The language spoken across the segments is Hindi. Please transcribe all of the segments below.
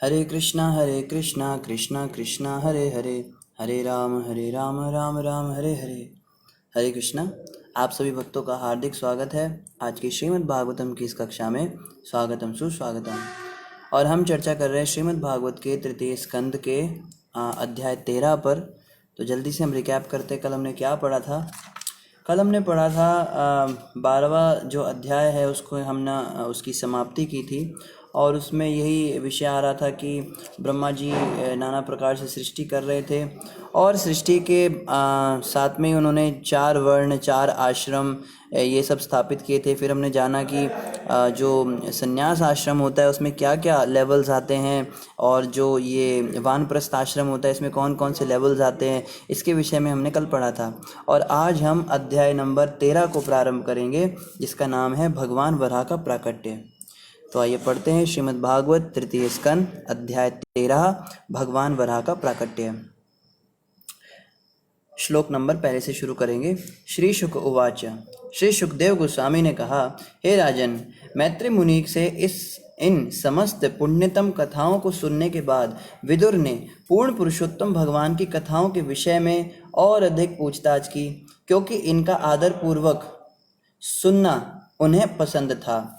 हरे कृष्णा कृष्णा कृष्णा हरे हरे, हरे राम राम राम हरे हरे। हरे कृष्णा। आप सभी भक्तों का हार्दिक स्वागत है आज की श्रीमद् भागवतम की इस कक्षा में। स्वागतम सुस्वागतम। और हम चर्चा कर रहे हैं श्रीमद् भागवत के तृतीय स्कंद के अध्याय 13 पर। तो जल्दी से हम रिकैप करते, कल हमने क्या पढ़ा था। कल हमने पढ़ा था 12वां जो अध्याय है उसको हमने उसकी समाप्ति की थी, और उसमें यही विषय आ रहा था कि ब्रह्मा जी नाना प्रकार से सृष्टि कर रहे थे, और सृष्टि के साथ में ही उन्होंने 4 वर्ण 4 आश्रम ये सब स्थापित किए थे। फिर हमने जाना कि जो संन्यास आश्रम होता है उसमें क्या क्या लेवल्स आते हैं, और जो ये वानप्रस्थ आश्रम होता है इसमें कौन कौन से लेवल्स आते हैं, इसके विषय में हमने कल पढ़ा था। और आज हम अध्याय नंबर 13 को प्रारंभ करेंगे, जिसका नाम है भगवान वराह का प्राकट्य। तो आइए पढ़ते हैं श्रीमद् भागवत तृतीय स्कंद अध्याय 13 भगवान वराह का प्राकट्य। श्लोक नंबर पहले से शुरू करेंगे। श्री शुक उवाच। श्री शुकदेव गोस्वामी ने कहा, हे राजन, मैत्री मुनि से इन समस्त पुण्यतम कथाओं को सुनने के बाद विदुर ने पूर्ण पुरुषोत्तम भगवान की कथाओं के विषय में और अधिक पूछताछ की, क्योंकि इनका आदर पूर्वक सुनना उन्हें पसंद था।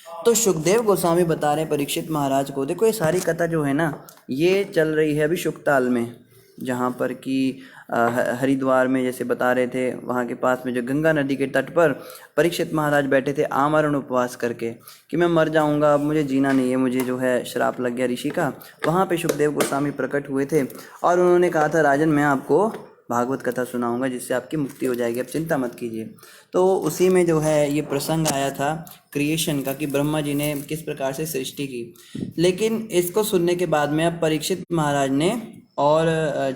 तो शुकदेव गोस्वामी बता रहे परीक्षित महाराज को, देखो ये सारी कथा जो है ना, ये चल रही है अभी शुकताल में, जहाँ पर कि हरिद्वार में जैसे बता रहे थे, वहाँ के पास में जो गंगा नदी के तट पर परीक्षित महाराज बैठे थे आमरण उपवास करके कि मैं मर जाऊँगा, अब मुझे जीना नहीं है, मुझे जो है श्राप लग गया ऋषि का। वहाँ पे शुकदेव गोस्वामी प्रकट हुए थे और उन्होंने कहा था, राजन मैं आपको भागवत कथा सुनाऊंगा जिससे आपकी मुक्ति हो जाएगी, अब चिंता मत कीजिए। तो उसी में जो है ये प्रसंग आया था क्रिएशन का, कि ब्रह्मा जी ने किस प्रकार से सृष्टि की। लेकिन इसको सुनने के बाद में अब परीक्षित महाराज ने और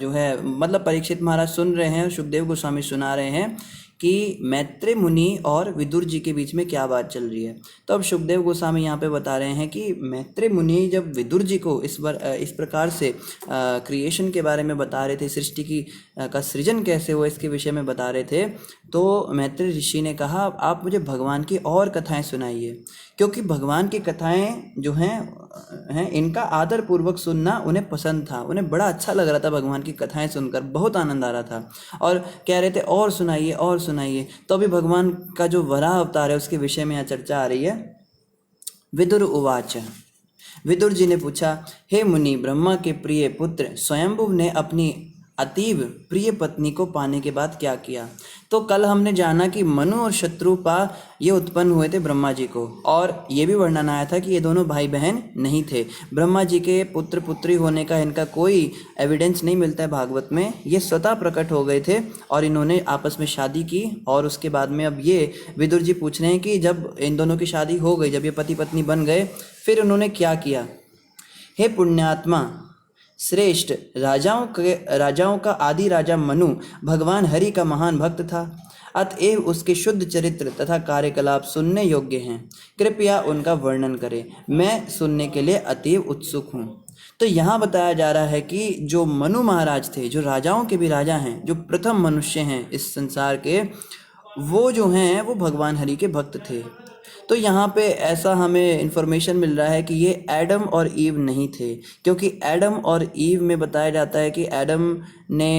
जो है मतलब परीक्षित महाराज सुन रहे हैं और शुकदेव गोस्वामी सुना रहे हैं कि मैत्री मुनि और विदुर जी के बीच में क्या बात चल रही है। तो अब शुकदेव गोस्वामी यहाँ पे बता रहे हैं कि मैत्री मुनि जब विदुर जी को इस प्रकार से क्रिएशन के बारे में बता रहे थे, सृष्टि की का सृजन कैसे हुआ इसके विषय में बता रहे थे, तो मैत्री ऋषि ने कहा, आप मुझे भगवान की और कथाएं सुनाइए, क्योंकि भगवान की कथाएं जो हैं इनका आदर पूर्वक सुनना उन्हें पसंद था, उन्हें बड़ा अच्छा लग रहा था भगवान की कथाएं सुनकर, बहुत आनंद आ रहा था, और कह रहे थे और सुनाइए और सुनाइए। तो अभी भगवान का जो वराह अवतार है उसके विषय में यहाँ चर्चा आ रही है। विदुर उवाच। विदुर जी ने पूछा, हे मुनि, ब्रह्मा के प्रिय पुत्र स्वयंभुव ने अपनी अतीव प्रिय पत्नी को पाने के बाद क्या किया। तो कल हमने जाना कि मनु और शत्रुपा ये उत्पन्न हुए थे ब्रह्मा जी को, और ये भी वर्णन आया था कि ये दोनों भाई बहन नहीं थे। ब्रह्मा जी के पुत्र पुत्री होने का इनका कोई एविडेंस नहीं मिलता है भागवत में, ये स्वतः प्रकट हो गए थे और इन्होंने आपस में शादी की। और उसके बाद में अब ये विदुर जी पूछ रहे हैं कि जब इन दोनों की शादी हो गई, जब ये पति पत्नी बन गए, फिर उन्होंने क्या किया। हे पुण्यात्मा श्रेष्ठ, राजाओं का आदि राजा मनु भगवान हरि का महान भक्त था, अतएव उसके शुद्ध चरित्र तथा कार्यकलाप सुनने योग्य हैं। कृपया उनका वर्णन करें, मैं सुनने के लिए अतीव उत्सुक हूँ। तो यहाँ बताया जा रहा है कि जो मनु महाराज थे, जो राजाओं के भी राजा हैं, जो प्रथम मनुष्य हैं इस संसार के, वो जो हैं वो भगवान हरि के भक्त थे। तो यहाँ पे ऐसा हमें इन्फॉर्मेशन मिल रहा है कि ये एडम और ईव नहीं थे, क्योंकि एडम और ईव में बताया जाता है कि एडम ने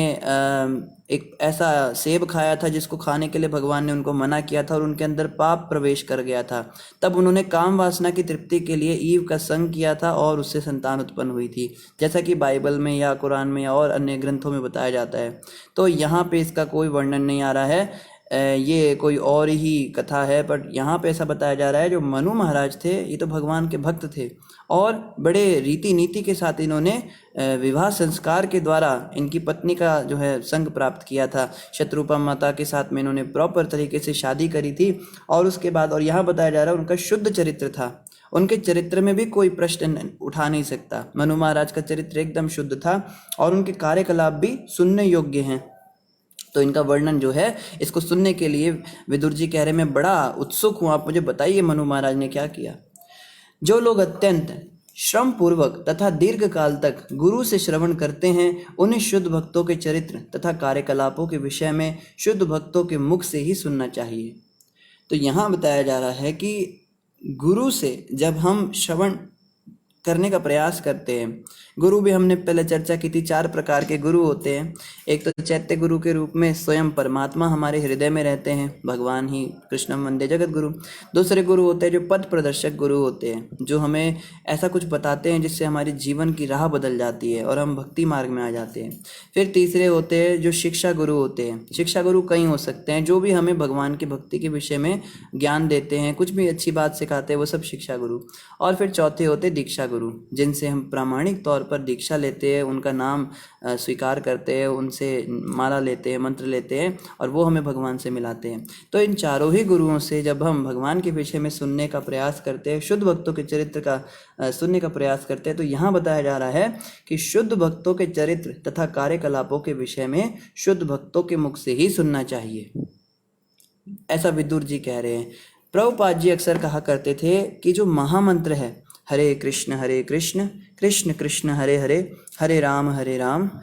एक ऐसा सेब खाया था जिसको खाने के लिए भगवान ने उनको मना किया था और उनके अंदर पाप प्रवेश कर गया था। तब उन्होंने काम वासना की तृप्ति के लिए ईव का संग किया था और उससे संतान उत्पन्न हुई थी, जैसा कि बाइबल में या कुरान में या और अन्य ग्रंथों में बताया जाता है। तो यहाँ पे इसका कोई वर्णन नहीं आ रहा है, ये कोई और ही कथा है, बट यहाँ पे ऐसा बताया जा रहा है जो मनु महाराज थे ये तो भगवान के भक्त थे, और बड़े रीति नीति के साथ इन्होंने विवाह संस्कार के द्वारा इनकी पत्नी का जो है संग प्राप्त किया था। शत्रुपा माता के साथ में इन्होंने प्रॉपर तरीके से शादी करी थी, और उसके बाद और यहाँ बताया जा रहा है उनका शुद्ध चरित्र था, उनके चरित्र में भी कोई प्रश्न उठा नहीं सकता। मनु महाराज का चरित्र एकदम शुद्ध था और उनके कार्यकलाप भी सुनने योग्य हैं। तो इनका वर्णन जो है इसको सुनने के लिए विदुर जी कह रहे मैं बड़ा उत्सुक हूँ, आप मुझे बताइए मनु महाराज ने क्या किया। जो लोग अत्यंत श्रम पूर्वक तथा दीर्घ काल तक गुरु से श्रवण करते हैं, उन्हें शुद्ध भक्तों के चरित्र तथा कार्यकलापों के विषय में शुद्ध भक्तों के मुख से ही सुनना चाहिए। तो यहाँ बताया जा रहा है कि गुरु से जब हम श्रवण करने का प्रयास करते हैं। गुरु भी हमने पहले चर्चा की थी, 4 प्रकार के गुरु होते हैं। एक तो चैत्य गुरु के रूप में स्वयं परमात्मा हमारे हृदय में रहते हैं, भगवान ही कृष्णम वंदे जगत गुरु। दूसरे गुरु होते हैं जो पथ प्रदर्शक गुरु होते हैं, जो हमें ऐसा कुछ बताते हैं जिससे हमारी जीवन की राह बदल जाती है और हम भक्ति मार्ग में आ जाते हैं। फिर तीसरे होते हैं जो शिक्षा गुरु होते हैं। शिक्षा गुरु कई हो सकते हैं, जो भी हमें भगवान की भक्ति के विषय में ज्ञान देते हैं, कुछ भी अच्छी बात सिखाते हैं, वो सब शिक्षा गुरु। और फिर चौथे होते दीक्षा गुरु, जिनसे हम प्रामाणिक तौर पर दीक्षा लेते हैं, उनका नाम स्वीकार करते हैं, उनसे माला लेते हैं, मंत्र लेते हैं और वो हमें भगवान से मिलाते हैं। तो इन चारों ही गुरुओं से जब हम भगवान के विषय में सुनने का प्रयास करते हैं, शुद्ध भक्तों के चरित्र का सुनने का प्रयास करते हैं, तो यहाँ बताया जा रहा है कि शुद्ध भक्तों के चरित्र तथा कार्यकलापों के विषय में शुद्ध भक्तों के मुख से ही सुनना चाहिए, ऐसा विदुर जी कह रहे हैं। प्रभुपाद जी अक्सर कहा करते थे कि जो महामंत्र है हरे कृष्ण कृष्ण कृष्ण हरे हरे, हरे राम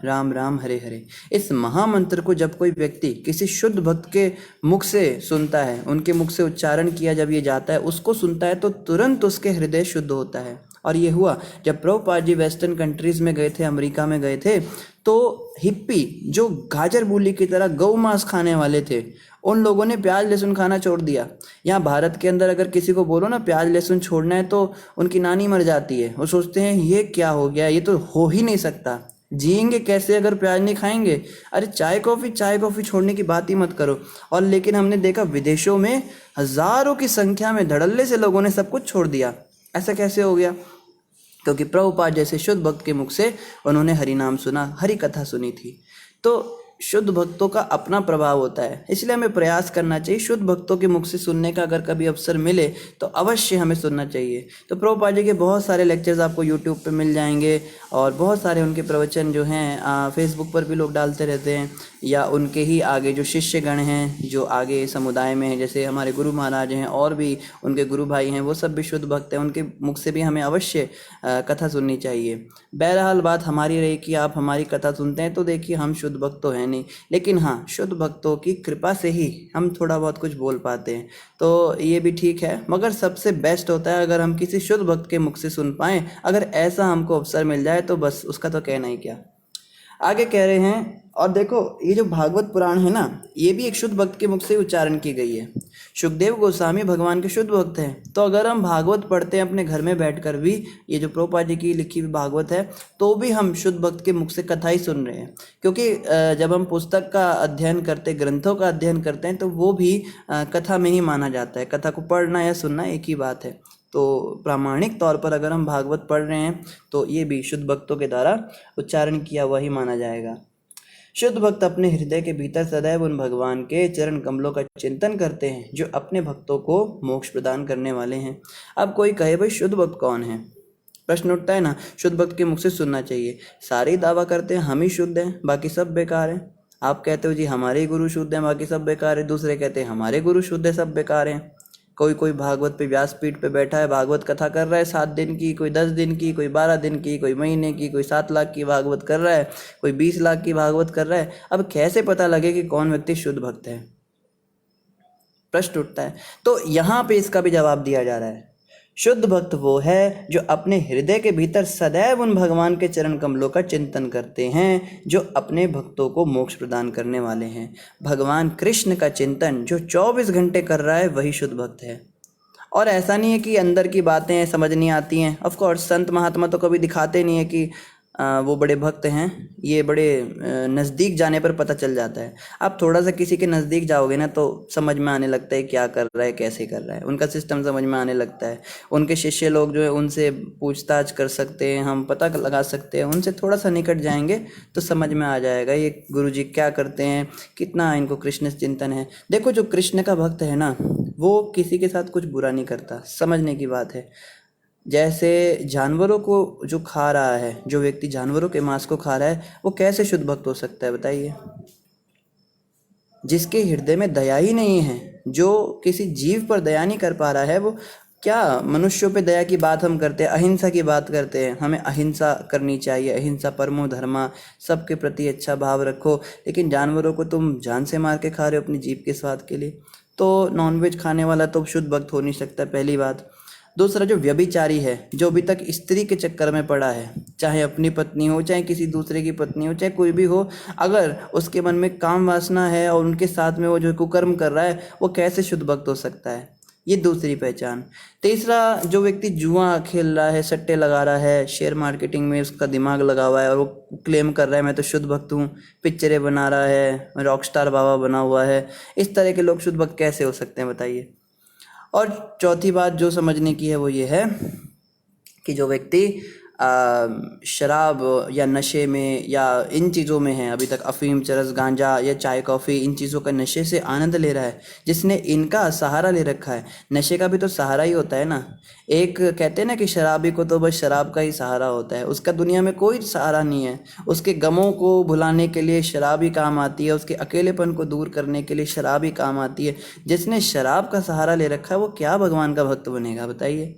राम राम हरे हरे, इस महामंत्र को जब कोई व्यक्ति किसी शुद्ध भक्त के मुख से सुनता है, उनके मुख से उच्चारण किया जब ये जाता है, उसको सुनता है, तो तुरंत उसके हृदय शुद्ध होता है। और ये हुआ जब प्रभुपाद जी वेस्टर्न कंट्रीज में गए थे, अमेरिका में गए थे, तो हिप्पी जो गाजर बूली की तरह गौ मांस खाने वाले थे, उन लोगों ने प्याज लहसुन खाना छोड़ दिया। यहाँ भारत के अंदर अगर किसी को बोलो ना प्याज लहसुन छोड़ना है, तो उनकी नानी मर जाती है। वो सोचते हैं ये क्या हो गया, ये तो हो ही नहीं सकता, जिएंगे कैसे अगर प्याज नहीं खाएंगे। अरे चाय कॉफ़ी छोड़ने की बात ही मत करो। और लेकिन हमने देखा विदेशों में हजारों की संख्या में धड़ल्ले से लोगों ने सब कुछ छोड़ दिया। ऐसा कैसे हो गया? क्योंकि प्रभुपाद जैसे शुद्ध भक्त के मुख से उन्होंने हरि नाम सुना, हरि कथा सुनी थी। तो शुद्ध भक्तों का अपना प्रभाव होता है, इसलिए हमें प्रयास करना चाहिए शुद्ध भक्तों के मुख से सुनने का। अगर कभी अवसर मिले तो अवश्य हमें सुनना चाहिए। तो प्रभुपाद जी के बहुत सारे लेक्चर्स आपको यूट्यूब पे मिल जाएंगे, और बहुत सारे उनके प्रवचन जो हैं फेसबुक पर भी लोग डालते रहते हैं, या उनके ही आगे जो शिष्यगण हैं जो आगे समुदाय में हैं, जैसे हमारे गुरु महाराज हैं और भी उनके गुरु भाई हैं, वो सब भी शुद्ध भक्त हैं, उनके मुख से भी हमें अवश्य कथा सुननी चाहिए। बहरहाल बात हमारी रही कि आप हमारी कथा सुनते हैं तो देखिए हम शुद्ध भक्त तो हैं नहीं, लेकिन हाँ शुद्ध भक्तों की कृपा से ही हम थोड़ा बहुत कुछ बोल पाते हैं, तो ये भी ठीक है। मगर सबसे बेस्ट होता है अगर हम किसी शुद्ध भक्त के मुख से सुन पाएँ। अगर ऐसा हमको अवसर मिल जाए तो बस उसका तो कहना ही क्या। आगे कह रहे हैं, और देखो ये जो भागवत पुराण है ना, ये भी एक शुद्ध भक्त के मुख से उच्चारण की गई है। सुखदेव गोस्वामी भगवान के शुद्ध भक्त हैं, तो अगर हम भागवत पढ़ते हैं अपने घर में बैठकर भी, ये जो प्रभुपाद जी की लिखी हुई भागवत है, तो भी हम शुद्ध भक्त के मुख से कथा ही सुन रहे हैं। क्योंकि जब हम पुस्तक का अध्ययन करते, ग्रंथों का अध्ययन करते हैं, तो वो भी कथा में ही माना जाता है। कथा को पढ़ना या सुनना एक ही बात है। तो प्रामाणिक तौर पर अगर हम भागवत पढ़ रहे हैं तो ये भी शुद्ध भक्तों के द्वारा उच्चारण किया हुआ ही माना जाएगा। शुद्ध भक्त अपने हृदय के भीतर सदैव उन भगवान के चरण कमलों का चिंतन करते हैं जो अपने भक्तों को मोक्ष प्रदान करने वाले हैं। अब कोई कहे भाई शुद्ध भक्त कौन है, प्रश्न उठता है ना। शुद्ध भक्त के मुख से सुनना चाहिए। सारे दावा करते हैं हम ही शुद्ध हैं, बाकी सब बेकार हैं। आप कहते हो जी हमारे ही गुरु शुद्ध हैं, बाकी सब बेकार है। दूसरे कहते हैं हमारे गुरु शुद्ध है, सब बेकार हैं। कोई भागवत पे व्यासपीठ पे बैठा है, भागवत कथा कर रहा है 7 दिन की, कोई 10 दिन की, कोई 12 दिन की, कोई महीने की, कोई 7 लाख की भागवत कर रहा है, कोई 20 लाख की भागवत कर रहा है। अब कैसे पता लगे कि कौन व्यक्ति शुद्ध भक्त है? प्रश्न उठता है। तो यहाँ पे इसका भी जवाब दिया जा रहा है। शुद्ध भक्त वो है जो अपने हृदय के भीतर सदैव उन भगवान के चरण कमलों का चिंतन करते हैं जो अपने भक्तों को मोक्ष प्रदान करने वाले हैं। भगवान कृष्ण का चिंतन जो 24 घंटे कर रहा है वही शुद्ध भक्त है। और ऐसा नहीं है कि अंदर की बातें समझ नहीं आती हैं। ऑफ कोर्स संत महात्मा तो कभी दिखाते नहीं है कि वो बड़े भक्त हैं, ये बड़े नज़दीक जाने पर पता चल जाता है। आप थोड़ा सा किसी के नज़दीक जाओगे ना तो समझ में आने लगता है क्या कर रहा है, कैसे कर रहा है, उनका सिस्टम समझ में आने लगता है। उनके शिष्य लोग जो है उनसे पूछताछ कर सकते हैं, हम पता लगा सकते हैं। उनसे थोड़ा सा निकट जाएंगे तो समझ में आ जाएगा ये गुरुजी क्या करते हैं, कितना इनको कृष्ण चिंतन है। देखो जो कृष्ण का भक्त है ना, वो किसी के साथ कुछ बुरा नहीं करता, समझने की बात है। जैसे जानवरों को जो खा रहा है, जो व्यक्ति जानवरों के मांस को खा रहा है, वो कैसे शुद्ध भक्त हो सकता है बताइए? जिसके हृदय में दया ही नहीं है, जो किसी जीव पर दया नहीं कर पा रहा है, वो क्या मनुष्यों पे दया की बात हम करते हैं, अहिंसा की बात करते हैं। हमें अहिंसा करनी चाहिए, अहिंसा परमो धर्मा, सबके प्रति अच्छा भाव रखो। लेकिन जानवरों को तुम जान से मार के खा रहे हो अपनी जीभ के स्वाद के लिए। तो नॉनवेज खाने वाला तो शुद्ध भक्त हो नहीं सकता, पहली बात। दूसरा जो व्यभिचारी है, जो अभी तक स्त्री के चक्कर में पड़ा है, चाहे अपनी पत्नी हो, चाहे किसी दूसरे की पत्नी हो, चाहे कोई भी हो, अगर उसके मन में काम वासना है और उनके साथ में वो जो कुकर्म कर रहा है, वो कैसे शुद्ध भक्त हो सकता है? ये दूसरी पहचान। तीसरा, जो व्यक्ति जुआ खेल रहा है, सट्टे लगा रहा है, शेयर मार्केटिंग में उसका दिमाग लगा हुआ है और वो क्लेम कर रहा है मैं तो शुद्ध भक्त हूँ, पिक्चरें बना रहा है, रॉकस्टार बाबा बना हुआ है, इस तरह के लोग शुद्ध भक्त कैसे हो सकते हैं बताइए? और चौथी बात जो समझने की है वो ये है कि जो व्यक्ति शराब या नशे में या इन चीज़ों में है, अभी तक अफीम, चरस, गांजा या चाय कॉफ़ी, इन चीज़ों का नशे से आनंद ले रहा है, जिसने इनका सहारा ले रखा है, नशे का भी तो सहारा ही होता है ना। एक कहते हैं ना कि शराबी को तो बस शराब का ही सहारा होता है, उसका दुनिया में कोई सहारा नहीं है। उसके गमों को भुलाने के लिए शराब ही काम आती है, उसके अकेलेपन को दूर करने के लिए शराब ही काम आती है। जिसने शराब का सहारा ले रखा है वो क्या भगवान का भक्त बनेगा बताइए?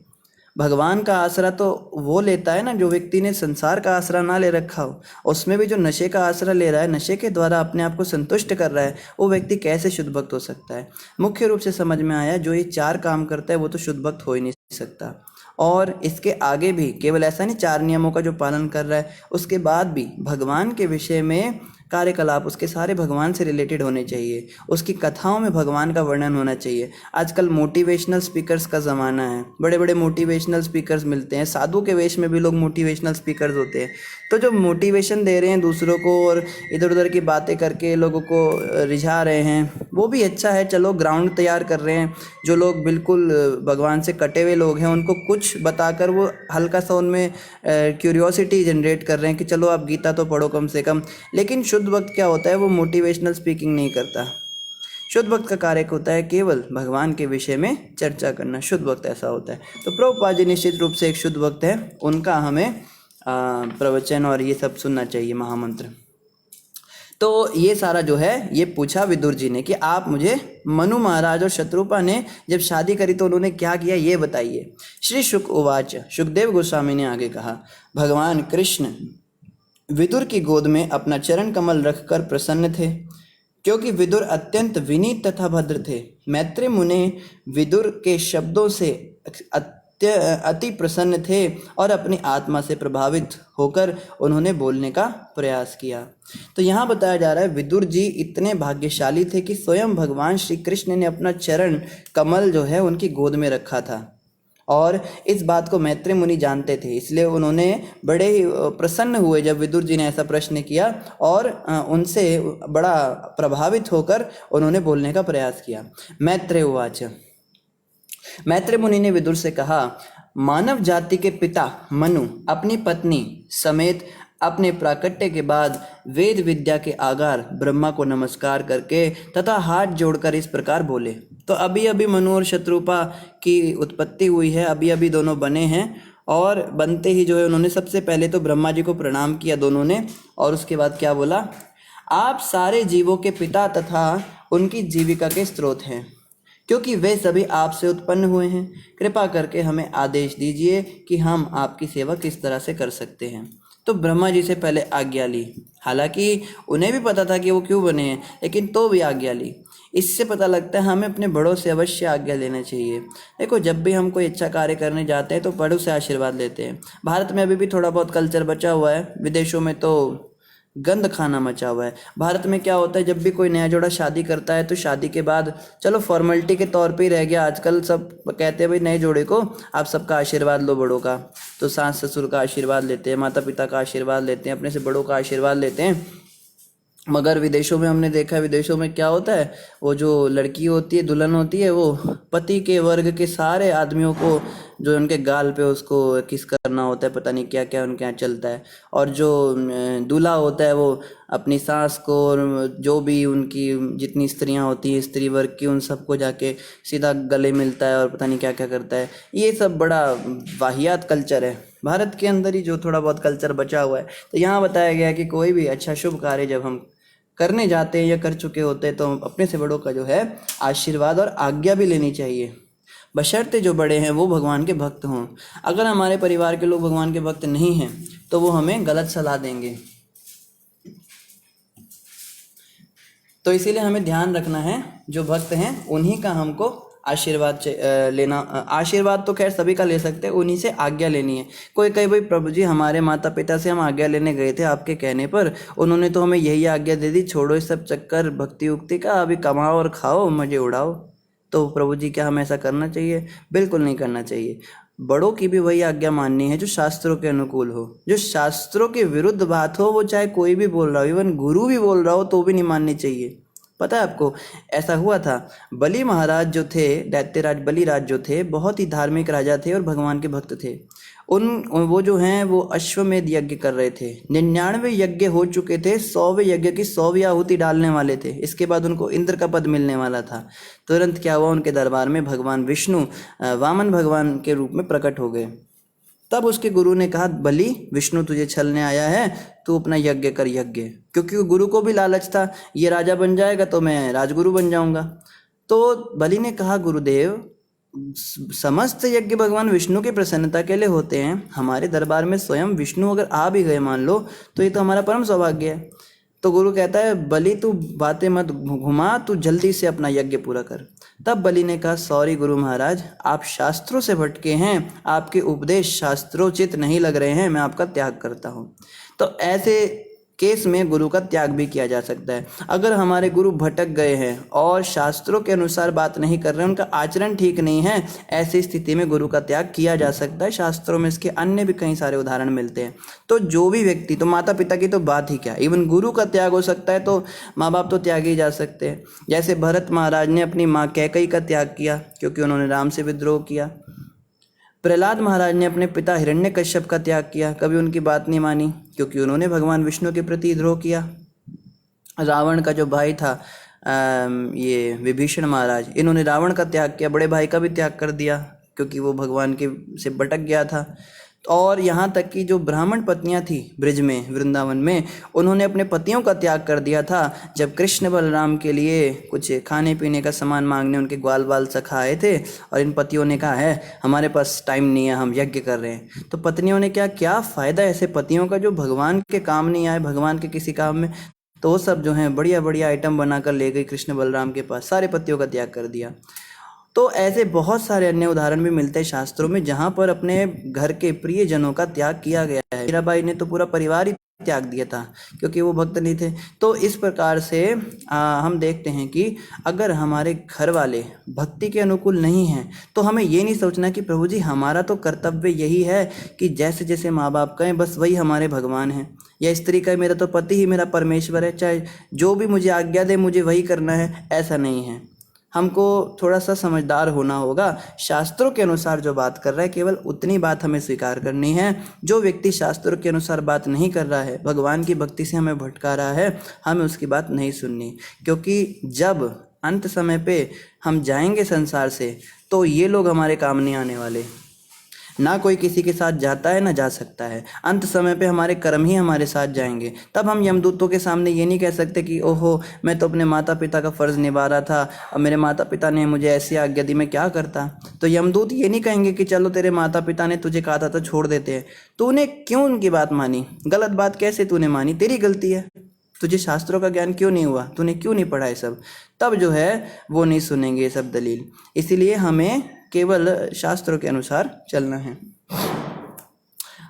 भगवान का आसरा तो वो लेता है ना जो व्यक्ति ने संसार का आसरा ना ले रखा हो। उसमें भी जो नशे का आसरा ले रहा है, नशे के द्वारा अपने आप को संतुष्ट कर रहा है, वो व्यक्ति कैसे शुद्ध भक्त हो सकता है? मुख्य रूप से समझ में आया, जो ये चार काम करता है वो तो शुद्ध भक्त हो ही नहीं सकता। और इसके आगे भी केवल ऐसा नहीं 4 नियमों का जो पालन कर रहा है, उसके बाद भी भगवान के विषय में कार्यकलाप उसके सारे भगवान से रिलेटेड होने चाहिए, उसकी कथाओं में भगवान का वर्णन होना चाहिए। आजकल मोटिवेशनल स्पीकर्स का ज़माना है, बड़े बड़े मोटिवेशनल स्पीकर्स मिलते हैं, साधु के वेश में भी लोग मोटिवेशनल स्पीकर्स होते हैं। तो जो मोटिवेशन दे रहे हैं दूसरों को और इधर उधर की बातें करके लोगों को रिझा रहे हैं, वो भी अच्छा है, चलो ग्राउंड तैयार कर रहे हैं। जो लोग बिल्कुल भगवान से कटे हुए लोग हैं, उनको कुछ बताकर वो हल्का सा उनमें क्यूरियोसिटी जनरेट कर रहे हैं कि चलो आप गीता तो पढ़ो कम से कम। लेकिन शुद्ध भक्त क्या होता है? वो मोटिवेशनल स्पीकिंग नहीं करता। शुद्ध भक्त का कार्य होता है केवल भगवान के विषय में चर्चा करना। शुद्ध भक्त ऐसा होता है। तो प्रभुपाद जी निश्चित रूप से एक शुद्ध भक्त है, उनका हमें प्रवचन और ये सब सुनना चाहिए, महामंत्र। तो ये सारा जो है ये पूछा विदुर जी ने कि आप मुझे मनु महाराज और शत्रुपा ने जब शादी करी तो उन्होंने क्या किया ये बताइए। श्री शुक उवाच, शुकदेव गोस्वामी ने आगे कहा, भगवान कृष्ण विदुर की गोद में अपना चरण कमल रखकर प्रसन्न थे, क्योंकि विदुर अत्यंत विनीत तथा भद्र थे। मैत्री मुनि विदुर के शब्दों से अति प्रसन्न थे और अपनी आत्मा से प्रभावित होकर उन्होंने बोलने का प्रयास किया। तो यहाँ बताया जा रहा है विदुर जी इतने भाग्यशाली थे कि स्वयं भगवान श्री कृष्ण ने अपना चरण कमल जो है उनकी गोद में रखा था, और इस बात को मैत्री मुनि जानते थे, इसलिए उन्होंने बड़े ही प्रसन्न हुए जब विदुर जी ने ऐसा प्रश्न किया और उनसे बड़ा प्रभावित होकर उन्होंने बोलने का प्रयास किया। मैत्रेय उवाच, मैत्री मुनि ने विदुर से कहा, मानव जाति के पिता मनु अपनी पत्नी समेत अपने प्राकट्य के बाद वेद विद्या के आगार ब्रह्मा को नमस्कार करके तथा हाथ जोड़कर इस प्रकार बोले। तो अभी अभी मनु और शत्रुपा की उत्पत्ति हुई है, अभी अभी दोनों बने हैं, और बनते ही जो है उन्होंने सबसे पहले तो ब्रह्मा जी को प्रणाम किया दोनों ने, और उसके बाद क्या बोला, आप सारे जीवों के पिता तथा उनकी जीविका के स्रोत हैं, क्योंकि वे सभी आपसे उत्पन्न हुए हैं। कृपा करके हमें आदेश दीजिए कि हम आपकी सेवा किस तरह से कर सकते हैं। तो ब्रह्मा जी से पहले आज्ञा ली, हालांकि उन्हें भी पता था कि वो क्यों बने हैं, लेकिन तो भी आज्ञा ली। इससे पता लगता है हमें अपने बड़ों से अवश्य आज्ञा लेना चाहिए। देखो, जब भी हम कोई अच्छा कार्य करने जाते हैं तो बड़ों से आशीर्वाद लेते हैं। भारत में अभी भी थोड़ा बहुत कल्चर बचा हुआ है, विदेशों में तो गंद खाना मचा हुआ है। भारत में क्या होता है, जब भी कोई नया जोड़ा शादी करता है तो शादी के बाद चलो फॉर्मेलिटी के तौर पे ही रह गया, आजकल सब कहते हैं भाई नए जोड़े को आप सबका आशीर्वाद लो, बड़ों का। तो सास ससुर का आशीर्वाद लेते हैं, माता पिता का आशीर्वाद लेते हैं, अपने से बड़ों का आशीर्वाद लेते हैं। मगर विदेशों में हमने देखा है, विदेशों में क्या होता है, वो जो लड़की होती है, दुल्हन होती है, वो पति के वर्ग के सारे आदमियों को जो उनके गाल पे उसको किस करना होता है, पता नहीं क्या क्या उनके यहाँ चलता है। और जो दूल्हा होता है वो अपनी सास को और जो भी उनकी जितनी स्त्रियाँ होती हैं स्त्री वर्ग की, उन सबको जाके सीधा गले मिलता है और पता नहीं क्या क्या करता है। ये सब बड़ा वाहियात कल्चर है भारत के अंदर ही, जो थोड़ा बहुत कल्चर बचा हुआ है। तो यहाँ बताया गया है कि कोई भी अच्छा शुभ कार्य जब हम करने जाते हैं या कर चुके होते हैं तो अपने से बड़ों का जो है आशीर्वाद और आज्ञा भी लेनी चाहिए, बशर्ते जो बड़े हैं वो भगवान के भक्त हों। अगर हमारे परिवार के लोग भगवान के भक्त नहीं हैं तो वो हमें गलत सलाह देंगे। तो इसीलिए हमें ध्यान रखना है, जो भक्त हैं उन्हीं का हमको लेना, आशीर्वाद तो खैर सभी का ले सकते हैं, उन्हीं से आज्ञा लेनी है। कोई कहे भाई प्रभु जी हमारे माता पिता से हम आज्ञा लेने गए थे आपके कहने पर, उन्होंने तो हमें यही आज्ञा दे दी, छोड़ो इस सब चक्कर भक्ति उक्ति का, अभी कमाओ और खाओ मजे उड़ाओ। तो प्रभु जी क्या हमें ऐसा करना चाहिए? बिल्कुल नहीं करना चाहिए। बड़ों की भी वही आज्ञा माननी है जो शास्त्रों के अनुकूल हो। जो शास्त्रों के विरुद्ध बात हो, वो चाहे कोई भी बोल रहा हो, इवन गुरु भी बोल रहा हो, तो भी नहीं माननी चाहिए। पता है आपको, ऐसा हुआ था, बलि महाराज जो थे, दैत्यराज बलिराज जो थे, बहुत ही धार्मिक राजा थे और भगवान के भक्त थे। वो जो हैं वो अश्वमेध यज्ञ कर रहे थे। 99 यज्ञ हो चुके थे, 100वें यज्ञ की 100वीं आहुति डालने वाले थे। इसके बाद उनको इंद्र का पद मिलने वाला था। तुरंत क्या हुआ, उनके दरबार में भगवान विष्णु वामन भगवान के रूप में प्रकट हो गए। तब उसके गुरु ने कहा, बलि विष्णु तुझे छलने आया है, तू अपना यज्ञ कर यज्ञ। क्योंकि गुरु को भी लालच था, ये राजा बन जाएगा तो मैं राजगुरु बन जाऊंगा। तो बलि ने कहा, गुरुदेव समस्त यज्ञ भगवान विष्णु की प्रसन्नता के लिए होते हैं, हमारे दरबार में स्वयं विष्णु अगर आ भी गए मान लो, तो ये तो हमारा परम सौभाग्य है। तो गुरु कहता है, बलि तू बातें मत घुमा, तू जल्दी से अपना यज्ञ पूरा कर। तब बलि ने कहा, सॉरी गुरु महाराज, आप शास्त्रों से भटके हैं, आपके उपदेश शास्त्रोचित नहीं लग रहे हैं, मैं आपका त्याग करता हूँ। तो ऐसे केस में गुरु का त्याग भी किया जा सकता है। अगर हमारे गुरु भटक गए हैं और शास्त्रों के अनुसार बात नहीं कर रहे हैं, उनका आचरण ठीक नहीं है, ऐसी स्थिति में गुरु का त्याग किया जा सकता है। शास्त्रों में इसके अन्य भी कई सारे उदाहरण मिलते हैं। तो जो भी व्यक्ति, तो माता पिता की तो बात ही क्या, इवन गुरु का त्याग हो सकता है, तो माँ बाप तो त्याग ही जा सकते हैं। जैसे भरत महाराज ने अपनी माँ कैकेयी का त्याग किया क्योंकि उन्होंने राम से विद्रोह किया। प्रहलाद महाराज ने अपने पिता हिरण्यकश्यप का त्याग किया, कभी उनकी बात नहीं मानी क्योंकि उन्होंने भगवान विष्णु के प्रति द्रोह किया। रावण का जो भाई था ये विभीषण महाराज, इन्होंने रावण का त्याग किया, बड़े भाई का भी त्याग कर दिया क्योंकि वो भगवान के से भटक गया था। और यहाँ तक कि जो ब्राह्मण पत्नियाँ थी ब्रिज में, वृंदावन में, उन्होंने अपने पतियों का त्याग कर दिया था जब कृष्ण बलराम के लिए कुछ खाने पीने का सामान मांगने उनके ग्वाल बाल सखा आए थे, और इन पतियों ने कहा है हमारे पास टाइम नहीं है, हम यज्ञ कर रहे हैं। तो पत्नियों ने क्या फ़ायदा ऐसे पतियों का जो भगवान के काम नहीं आए, भगवान के किसी काम में। तो वो सब जो हैं बढ़िया बढ़िया आइटम बनाकर ले गई कृष्ण बलराम के पास, सारे पतियों का त्याग कर दिया। तो ऐसे बहुत सारे अन्य उदाहरण भी मिलते हैं शास्त्रों में जहाँ पर अपने घर के प्रियजनों का त्याग किया गया है। मीराबाई ने तो पूरा परिवार ही त्याग दिया था क्योंकि वो भक्त नहीं थे। तो इस प्रकार से हम देखते हैं कि अगर हमारे घर वाले भक्ति के अनुकूल नहीं हैं तो हमें ये नहीं सोचना कि प्रभु जी हमारा तो कर्तव्य यही है कि जैसे जैसे माँ बाप कहें बस वही हमारे भगवान हैं, या स्त्री का मेरा तो पति ही मेरा परमेश्वर है, चाहे जो भी मुझे आज्ञा दे मुझे वही करना है, ऐसा नहीं है। हमको थोड़ा सा समझदार होना होगा। शास्त्रों के अनुसार जो बात कर रहा है केवल उतनी बात हमें स्वीकार करनी है। जो व्यक्ति शास्त्रों के अनुसार बात नहीं कर रहा है, भगवान की भक्ति से हमें भटका रहा है, हमें उसकी बात नहीं सुननी। क्योंकि जब अंत समय पे हम जाएंगे संसार से तो ये लोग हमारे काम नहीं आने वाले। ना कोई किसी के साथ जाता है ना जा सकता है। अंत समय पे हमारे कर्म ही हमारे साथ जाएंगे। तब हम यमदूतों के सामने ये नहीं कह सकते कि ओहो मैं तो अपने माता पिता का फ़र्ज़ निभा रहा था, अब मेरे माता पिता ने मुझे ऐसी आज्ञा दी, मैं क्या करता। तो यमदूत ये नहीं कहेंगे कि चलो तेरे माता पिता ने तुझे कहा था तो छोड़ देते हैं, तूने क्यों उनकी बात मानी, गलत बात कैसे तूने मानी, तेरी गलती है, तुझे शास्त्रों का ज्ञान क्यों नहीं हुआ, तूने क्यों नहीं पढ़ा ये सब। तब जो है वो नहीं सुनेंगे ये सब दलील। इसीलिए हमें केवल शास्त्रों के अनुसार चलना है।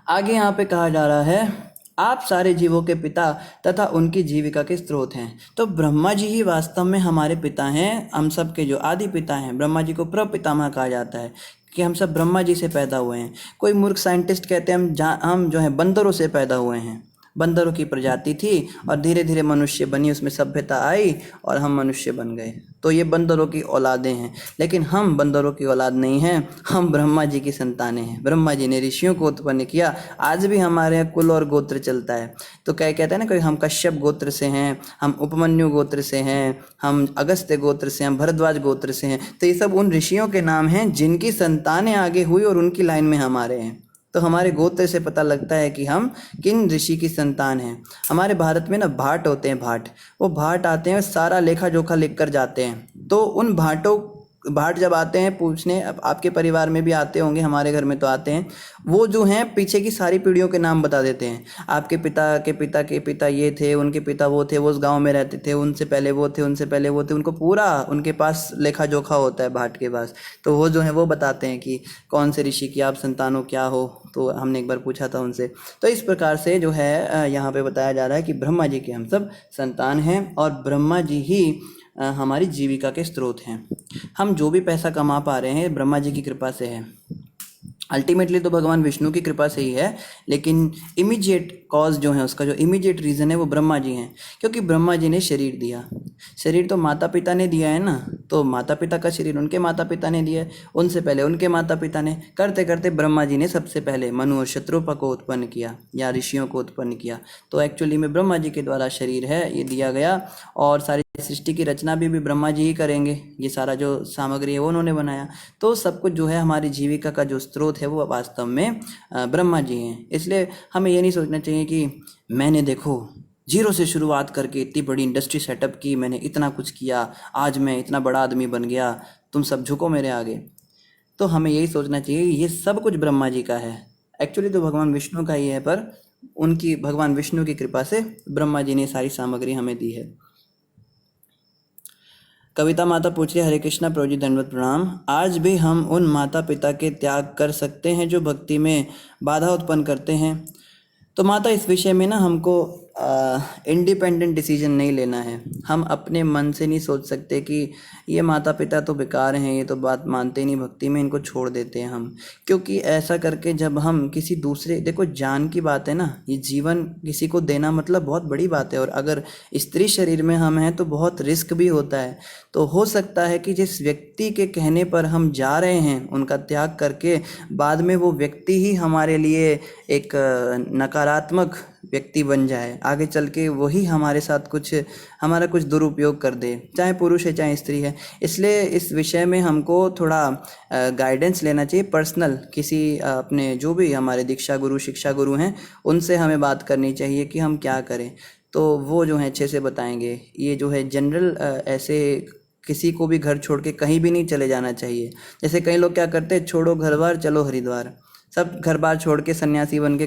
आगे यहाँ पे कहा जा रहा है, आप सारे जीवों के पिता तथा उनकी जीविका के स्रोत हैं। तो ब्रह्मा जी ही वास्तव में हमारे पिता हैं, हम सब के जो आदि पिता हैं। ब्रह्मा जी को प्रपितामह कहा जाता है कि हम सब ब्रह्मा जी से पैदा हुए हैं। कोई मूर्ख साइंटिस्ट कहते हैं हम जो है बंदरों से पैदा हुए हैं। बंदरों की प्रजाति थी और धीरे धीरे मनुष्य बनी, उसमें सभ्यता आई और हम मनुष्य बन गए। तो ये बंदरों की औलादें हैं, लेकिन हम बंदरों की औलाद नहीं हैं, हम ब्रह्मा जी की संतानें हैं। ब्रह्मा जी ने ऋषियों को उत्पन्न किया। आज भी हमारे यहाँ कुल और गोत्र चलता है। तो क्या कहते हैं ना, कोई हम कश्यप गोत्र से हैं, हम उपमन्यु गोत्र से हैं, हम अगस्त्य गोत्र से, हम भरद्वाज गोत्र से हैं। तो ये सब उन ऋषियों के नाम हैं जिनकी संतानें आगे हुई और उनकी लाइन में हमारे हैं। तो हमारे गोत्र से पता लगता है कि हम किन ऋषि की संतान हैं। हमारे भारत में ना भाट होते हैं, भाट, वो भाट आते हैं सारा लेखा जोखा लिख कर जाते हैं। तो उन भाटों भाट जब आते हैं पूछने, अब आपके परिवार में भी आते होंगे, हमारे घर में तो आते हैं, वो जो हैं पीछे की सारी पीढ़ियों के नाम बता देते हैं। आपके पिता के पिता के पिता ये थे, उनके पिता वो थे, वो उस गांव में रहते थे, उनसे पहले वो थे, उनसे पहले वो थे, उनको पूरा उनके पास लेखा जोखा होता है भाट के पास। तो वो जो है वो बताते हैं कि कौन से ऋषि की आप संतान हो, क्या हो। तो हमने एक बार पूछा था उनसे। तो इस प्रकार से जो है यहाँ पे बताया जा रहा है कि ब्रह्मा जी के हम सब संतान हैं और ब्रह्मा जी ही हमारी जीविका के स्रोत हैं। हम जो भी पैसा कमा पा रहे हैं ब्रह्मा जी की कृपा से है। अल्टीमेटली तो भगवान विष्णु की कृपा से ही है, लेकिन इमीडिएट कॉज जो है, उसका जो इमीडिएट रीज़न है वो ब्रह्मा जी हैं, क्योंकि ब्रह्मा जी ने शरीर दिया। शरीर तो माता पिता ने दिया है ना, तो माता पिता का शरीर उनके माता पिता ने दिया है, उनसे पहले उनके माता पिता ने, करते करते ब्रह्मा जी ने सबसे पहले मनु और शत्रुपा को उत्पन्न किया या ऋषियों को उत्पन्न किया। तो एक्चुअली में ब्रह्मा जी के द्वारा शरीर है ये दिया गया, और सारी सृष्टि की रचना भी ब्रह्मा जी ही करेंगे। ये सारा जो सामग्री है वो उन्होंने बनाया। तो सब कुछ जो है हमारी जीविका का जो स्रोत है वो वास्तव में ब्रह्मा जी हैं। इसलिए हमें ये नहीं सोचना चाहिए कि मैंने देखो जीरो से शुरुआत करके इतनी बड़ी इंडस्ट्री सेटअप की, मैंने इतना कुछ किया, आज मैं इतना बड़ा आदमी बन गया, तुम सब झुको मेरे आगे। तो हमें यही सोचना चाहिए ये सब कुछ ब्रह्मा जी का है। एक्चुअली तो भगवान विष्णु का ही है, पर उनकी भगवान विष्णु की कृपा से ब्रह्मा जी ने सारी सामग्री हमें दी है। कविता माता पूछ रही है, हरे कृष्णा प्रभु जी, दंडवत प्रणाम। आज भी हम उन माता पिता के त्याग कर सकते हैं जो भक्ति में बाधा उत्पन्न करते हैं? तो माता इस विषय में ना हमको इंडिपेंडेंट डिसीजन नहीं लेना है। हम अपने मन से नहीं सोच सकते कि ये माता पिता तो बेकार हैं, ये तो बात मानते नहीं भक्ति में, इनको छोड़ देते हैं हम। क्योंकि ऐसा करके जब हम किसी दूसरे, देखो जान की बात है ना, ये जीवन किसी को देना मतलब बहुत बड़ी बात है, और अगर स्त्री शरीर में हम हैं तो बहुत रिस्क भी होता है। तो हो सकता है कि जिस व्यक्ति के कहने पर हम जा रहे हैं उनका त्याग करके बाद में वो व्यक्ति ही हमारे लिए एक नकारात्मक व्यक्ति बन जाए, आगे चल के वही हमारे साथ कुछ हमारा कुछ दुरुपयोग कर दे, चाहे पुरुष है चाहे स्त्री है। इसलिए इस विषय में हमको थोड़ा गाइडेंस लेना चाहिए पर्सनल, किसी अपने जो भी हमारे दीक्षा गुरु शिक्षा गुरु हैं उनसे हमें बात करनी चाहिए कि हम क्या करें। तो वो जो है अच्छे से बताएंगे। ये जो है जनरल ऐसे किसी को भी घर छोड़ के कहीं भी नहीं चले जाना चाहिए। जैसे कई लोग क्या करते हैं, छोड़ो घर बार चलो हरिद्वार, सब घर बार छोड़ के सन्यासी बन के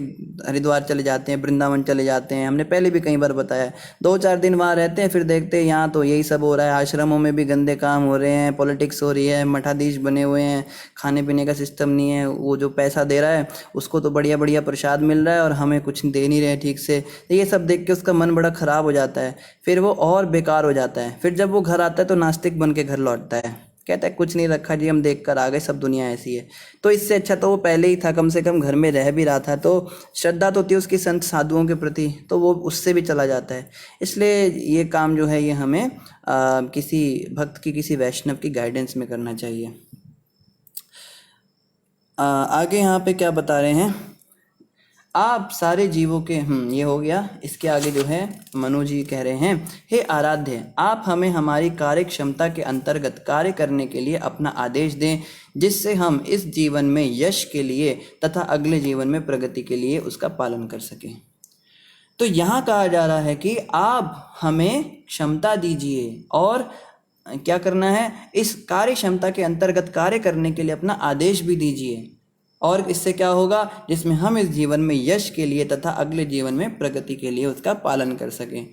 हरिद्वार चले जाते हैं, वृंदावन चले जाते हैं। हमने पहले भी कई बार बताया, 2-4 दिन वहाँ रहते हैं, फिर देखते हैं यहाँ तो यही सब हो रहा है, आश्रमों में भी गंदे काम हो रहे हैं, पॉलिटिक्स हो रही है, मठाधीश बने हुए हैं, खाने पीने का सिस्टम नहीं है, वो जो पैसा दे रहा है उसको तो बढ़िया बढ़िया प्रसाद मिल रहा है और हमें कुछ दे नहीं रहे ठीक से। तो ये सब देख के उसका मन बड़ा ख़राब हो जाता है, फिर वो और बेकार हो जाता है। फिर जब वो घर आता है तो नास्तिक बन के घर लौटता है, कहता है कुछ नहीं रखा जी, हम देख कर आ गए, सब दुनिया ऐसी है। तो इससे अच्छा तो वो पहले ही था, कम से कम घर में रह भी रहा था, तो श्रद्धा तो थी उसकी संत साधुओं के प्रति, तो वो उससे भी चला जाता है। इसलिए ये काम जो है ये हमें किसी भक्त की, किसी वैष्णव की गाइडेंस में करना चाहिए। आगे यहाँ पे क्या बता रहे हैं, आप सारे जीवों के ये हो गया। इसके आगे जो है मनु जी कह रहे हैं, हे आराध्य, आप हमें हमारी कार्य क्षमता के अंतर्गत कार्य करने के लिए अपना आदेश दें, जिससे हम इस जीवन में यश के लिए तथा अगले जीवन में प्रगति के लिए उसका पालन कर सकें। तो यहाँ कहा जा रहा है कि आप हमें क्षमता दीजिए और क्या करना है, इस कार्य क्षमता के अंतर्गत कार्य करने के लिए अपना आदेश भी दीजिए, और इससे क्या होगा, जिसमें हम इस जीवन में यश के लिए तथा अगले जीवन में प्रगति के लिए उसका पालन कर सकें।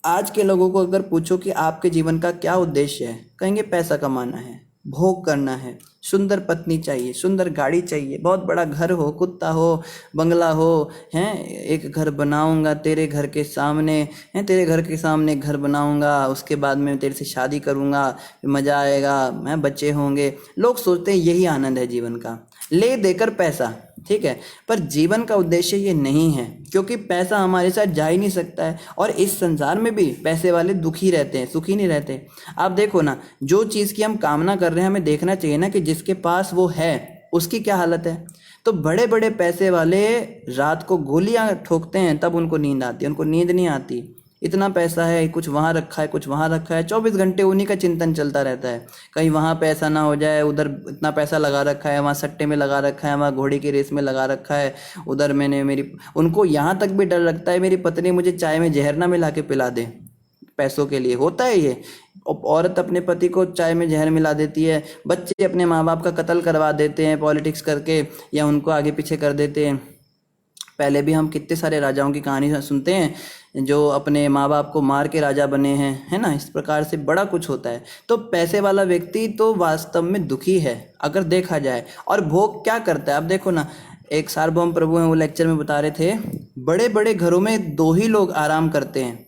आज के लोगों को अगर पूछो कि आपके जीवन का क्या उद्देश्य है, कहेंगे पैसा कमाना है, भोग करना है, सुंदर पत्नी चाहिए, सुंदर गाड़ी चाहिए, बहुत बड़ा घर हो, कुत्ता हो, बंगला हो, हैं, एक घर बनाऊंगा तेरे घर के सामने, हैं, तेरे घर के सामने घर बनाऊंगा, उसके बाद में तेरे से शादी करूंगा, मज़ा आएगा, हैं, बच्चे होंगे। लोग सोचते हैं यही आनंद है जीवन का, ले देकर पैसा, ठीक है, पर जीवन का उद्देश्य ये नहीं है, क्योंकि पैसा हमारे साथ जा ही नहीं सकता है, और इस संसार में भी पैसे वाले दुखी रहते हैं, सुखी नहीं रहते। आप देखो ना, जो चीज़ की हम कामना कर रहे हैं हमें देखना चाहिए ना कि जिसके पास वो है उसकी क्या हालत है। तो बड़े बड़े पैसे वाले रात को गोलियां ठोकते हैं तब उनको नींद आती है, उनको नींद नहीं आती। इतना पैसा है, कुछ वहाँ रखा है, कुछ वहाँ रखा है, 24 घंटे उन्हीं का चिंतन चलता रहता है, कहीं वहाँ पैसा ना हो जाए, उधर इतना पैसा लगा रखा है, वहाँ सट्टे में लगा रखा है, वहाँ घोड़े की रेस में लगा रखा है, उधर मैंने उनको यहाँ तक भी डर लगता है मेरी पत्नी मुझे चाय में जहर ना मिला के पिला दे पैसों के लिए। होता है ये, औरत अपने पति को चाय में जहर मिला देती है, बच्चे अपने माँ बाप का कत्ल करवा देते हैं पॉलिटिक्स करके, या उनको आगे पीछे कर देते हैं। पहले भी हम कितने सारे राजाओं की कहानी सुनते हैं जो अपने माँ बाप को मार के राजा बने हैं, है ना। इस प्रकार से बड़ा कुछ होता है। तो पैसे वाला व्यक्ति तो वास्तव में दुखी है अगर देखा जाए। और भोग क्या करता है, अब देखो ना, एक सार्वभौम प्रभु हैं, वो लेक्चर में बता रहे थे, बड़े बड़े घरों में दो ही लोग आराम करते हैं।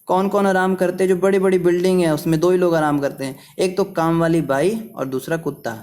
कौन कौन आराम करते हैं? जो बड़ी बड़ी बिल्डिंग है उसमें दो ही लोग आराम करते हैं, एक तो काम वाली बाई और दूसरा कुत्ता।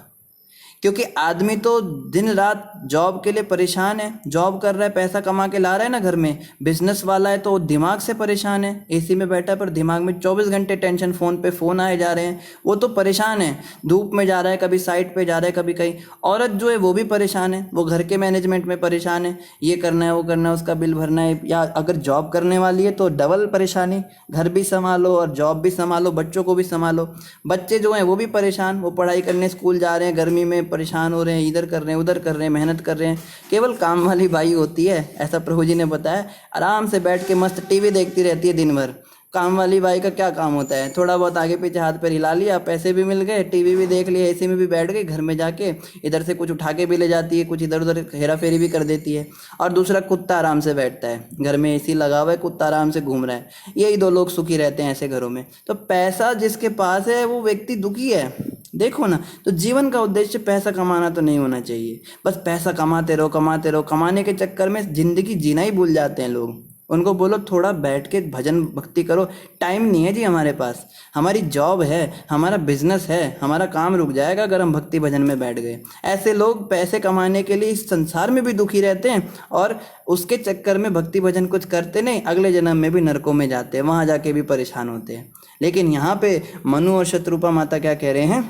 क्योंकि आदमी तो दिन रात जॉब के लिए परेशान है, जॉब कर रहा है, पैसा कमा के ला रहा है ना घर में। बिजनेस वाला है तो दिमाग से परेशान है, एसी में बैठा है पर दिमाग में 24 घंटे टेंशन, फोन पे फोन आए जा रहे हैं, वो तो परेशान है। धूप में जा रहा है, कभी साइट पे जा रहा है, कभी कहीं। औरत जो है वो भी परेशान है, वो घर के मैनेजमेंट में परेशान है, ये करना है वो करना है, उसका बिल भरना है। या अगर जॉब करने वाली है तो डबल परेशानी, घर भी संभालो और जॉब भी संभालो, बच्चों को भी संभालो। बच्चे जो हैं वो भी परेशान, वो पढ़ाई करने स्कूल जा रहे हैं, गर्मी में परेशान हो रहे हैं, इधर कर रहे हैं उधर कर रहे हैं, मेहनत कर रहे हैं। केवल काम वाली बाई होती है, ऐसा प्रभु जी ने बताया, आराम से बैठ के मस्त टीवी देखती रहती है दिन भर। काम वाली बाई का क्या काम होता है? थोड़ा बहुत आगे पीछे हाथ पैर हिला लिया, पैसे भी मिल गए, टीवी भी देख लिया, एसी में भी बैठ गई, घर में जाके इधर से कुछ उठा के भी ले जाती है, कुछ इधर उधर हेरा फेरी भी कर देती है। और दूसरा कुत्ता आराम से बैठता है, घर में एसी लगा हुआ है, कुत्ता आराम से घूम रहा है। यही दो लोग सुखी रहते हैं ऐसे घरों में। तो पैसा जिसके पास है वो व्यक्ति दुखी है। देखो ना, तो जीवन का उद्देश्य पैसा कमाना तो नहीं होना चाहिए। बस पैसा कमाते रहो कमाते रहो, कमाने के चक्कर में जिंदगी जीना ही भूल जाते हैं लोग। उनको बोलो थोड़ा बैठ के भजन भक्ति करो, टाइम नहीं है जी हमारे पास, हमारी जॉब है, हमारा बिजनेस है, हमारा काम रुक जाएगा अगर हम भक्ति भजन में बैठ गए। ऐसे लोग पैसे कमाने के लिए इस संसार में भी दुखी रहते हैं और उसके चक्कर में भक्ति भजन कुछ करते नहीं, अगले जन्म में भी नरकों में जाते हैं, वहाँ जाके भी परेशान होते हैं। लेकिन यहाँ पे मनु और शत्रुपा माता क्या कह रहे हैं,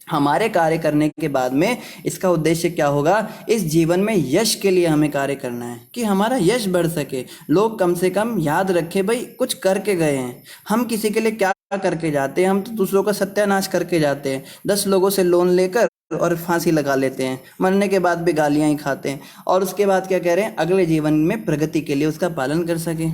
हमारे कार्य करने के बाद में इसका उद्देश्य क्या होगा, इस जीवन में यश के लिए हमें कार्य करना है कि हमारा यश बढ़ सके, लोग कम से कम याद रखे भाई कुछ करके गए हैं। हम किसी के लिए क्या करके जाते हैं, हम तो दूसरों का सत्यानाश करके जाते हैं। 10 लोगों से लोन लेकर और फांसी लगा लेते हैं, मरने के बाद भी गालियां ही खाते हैं। और उसके बाद क्या कह रहे हैं, अगले जीवन में प्रगति के लिए उसका पालन कर सके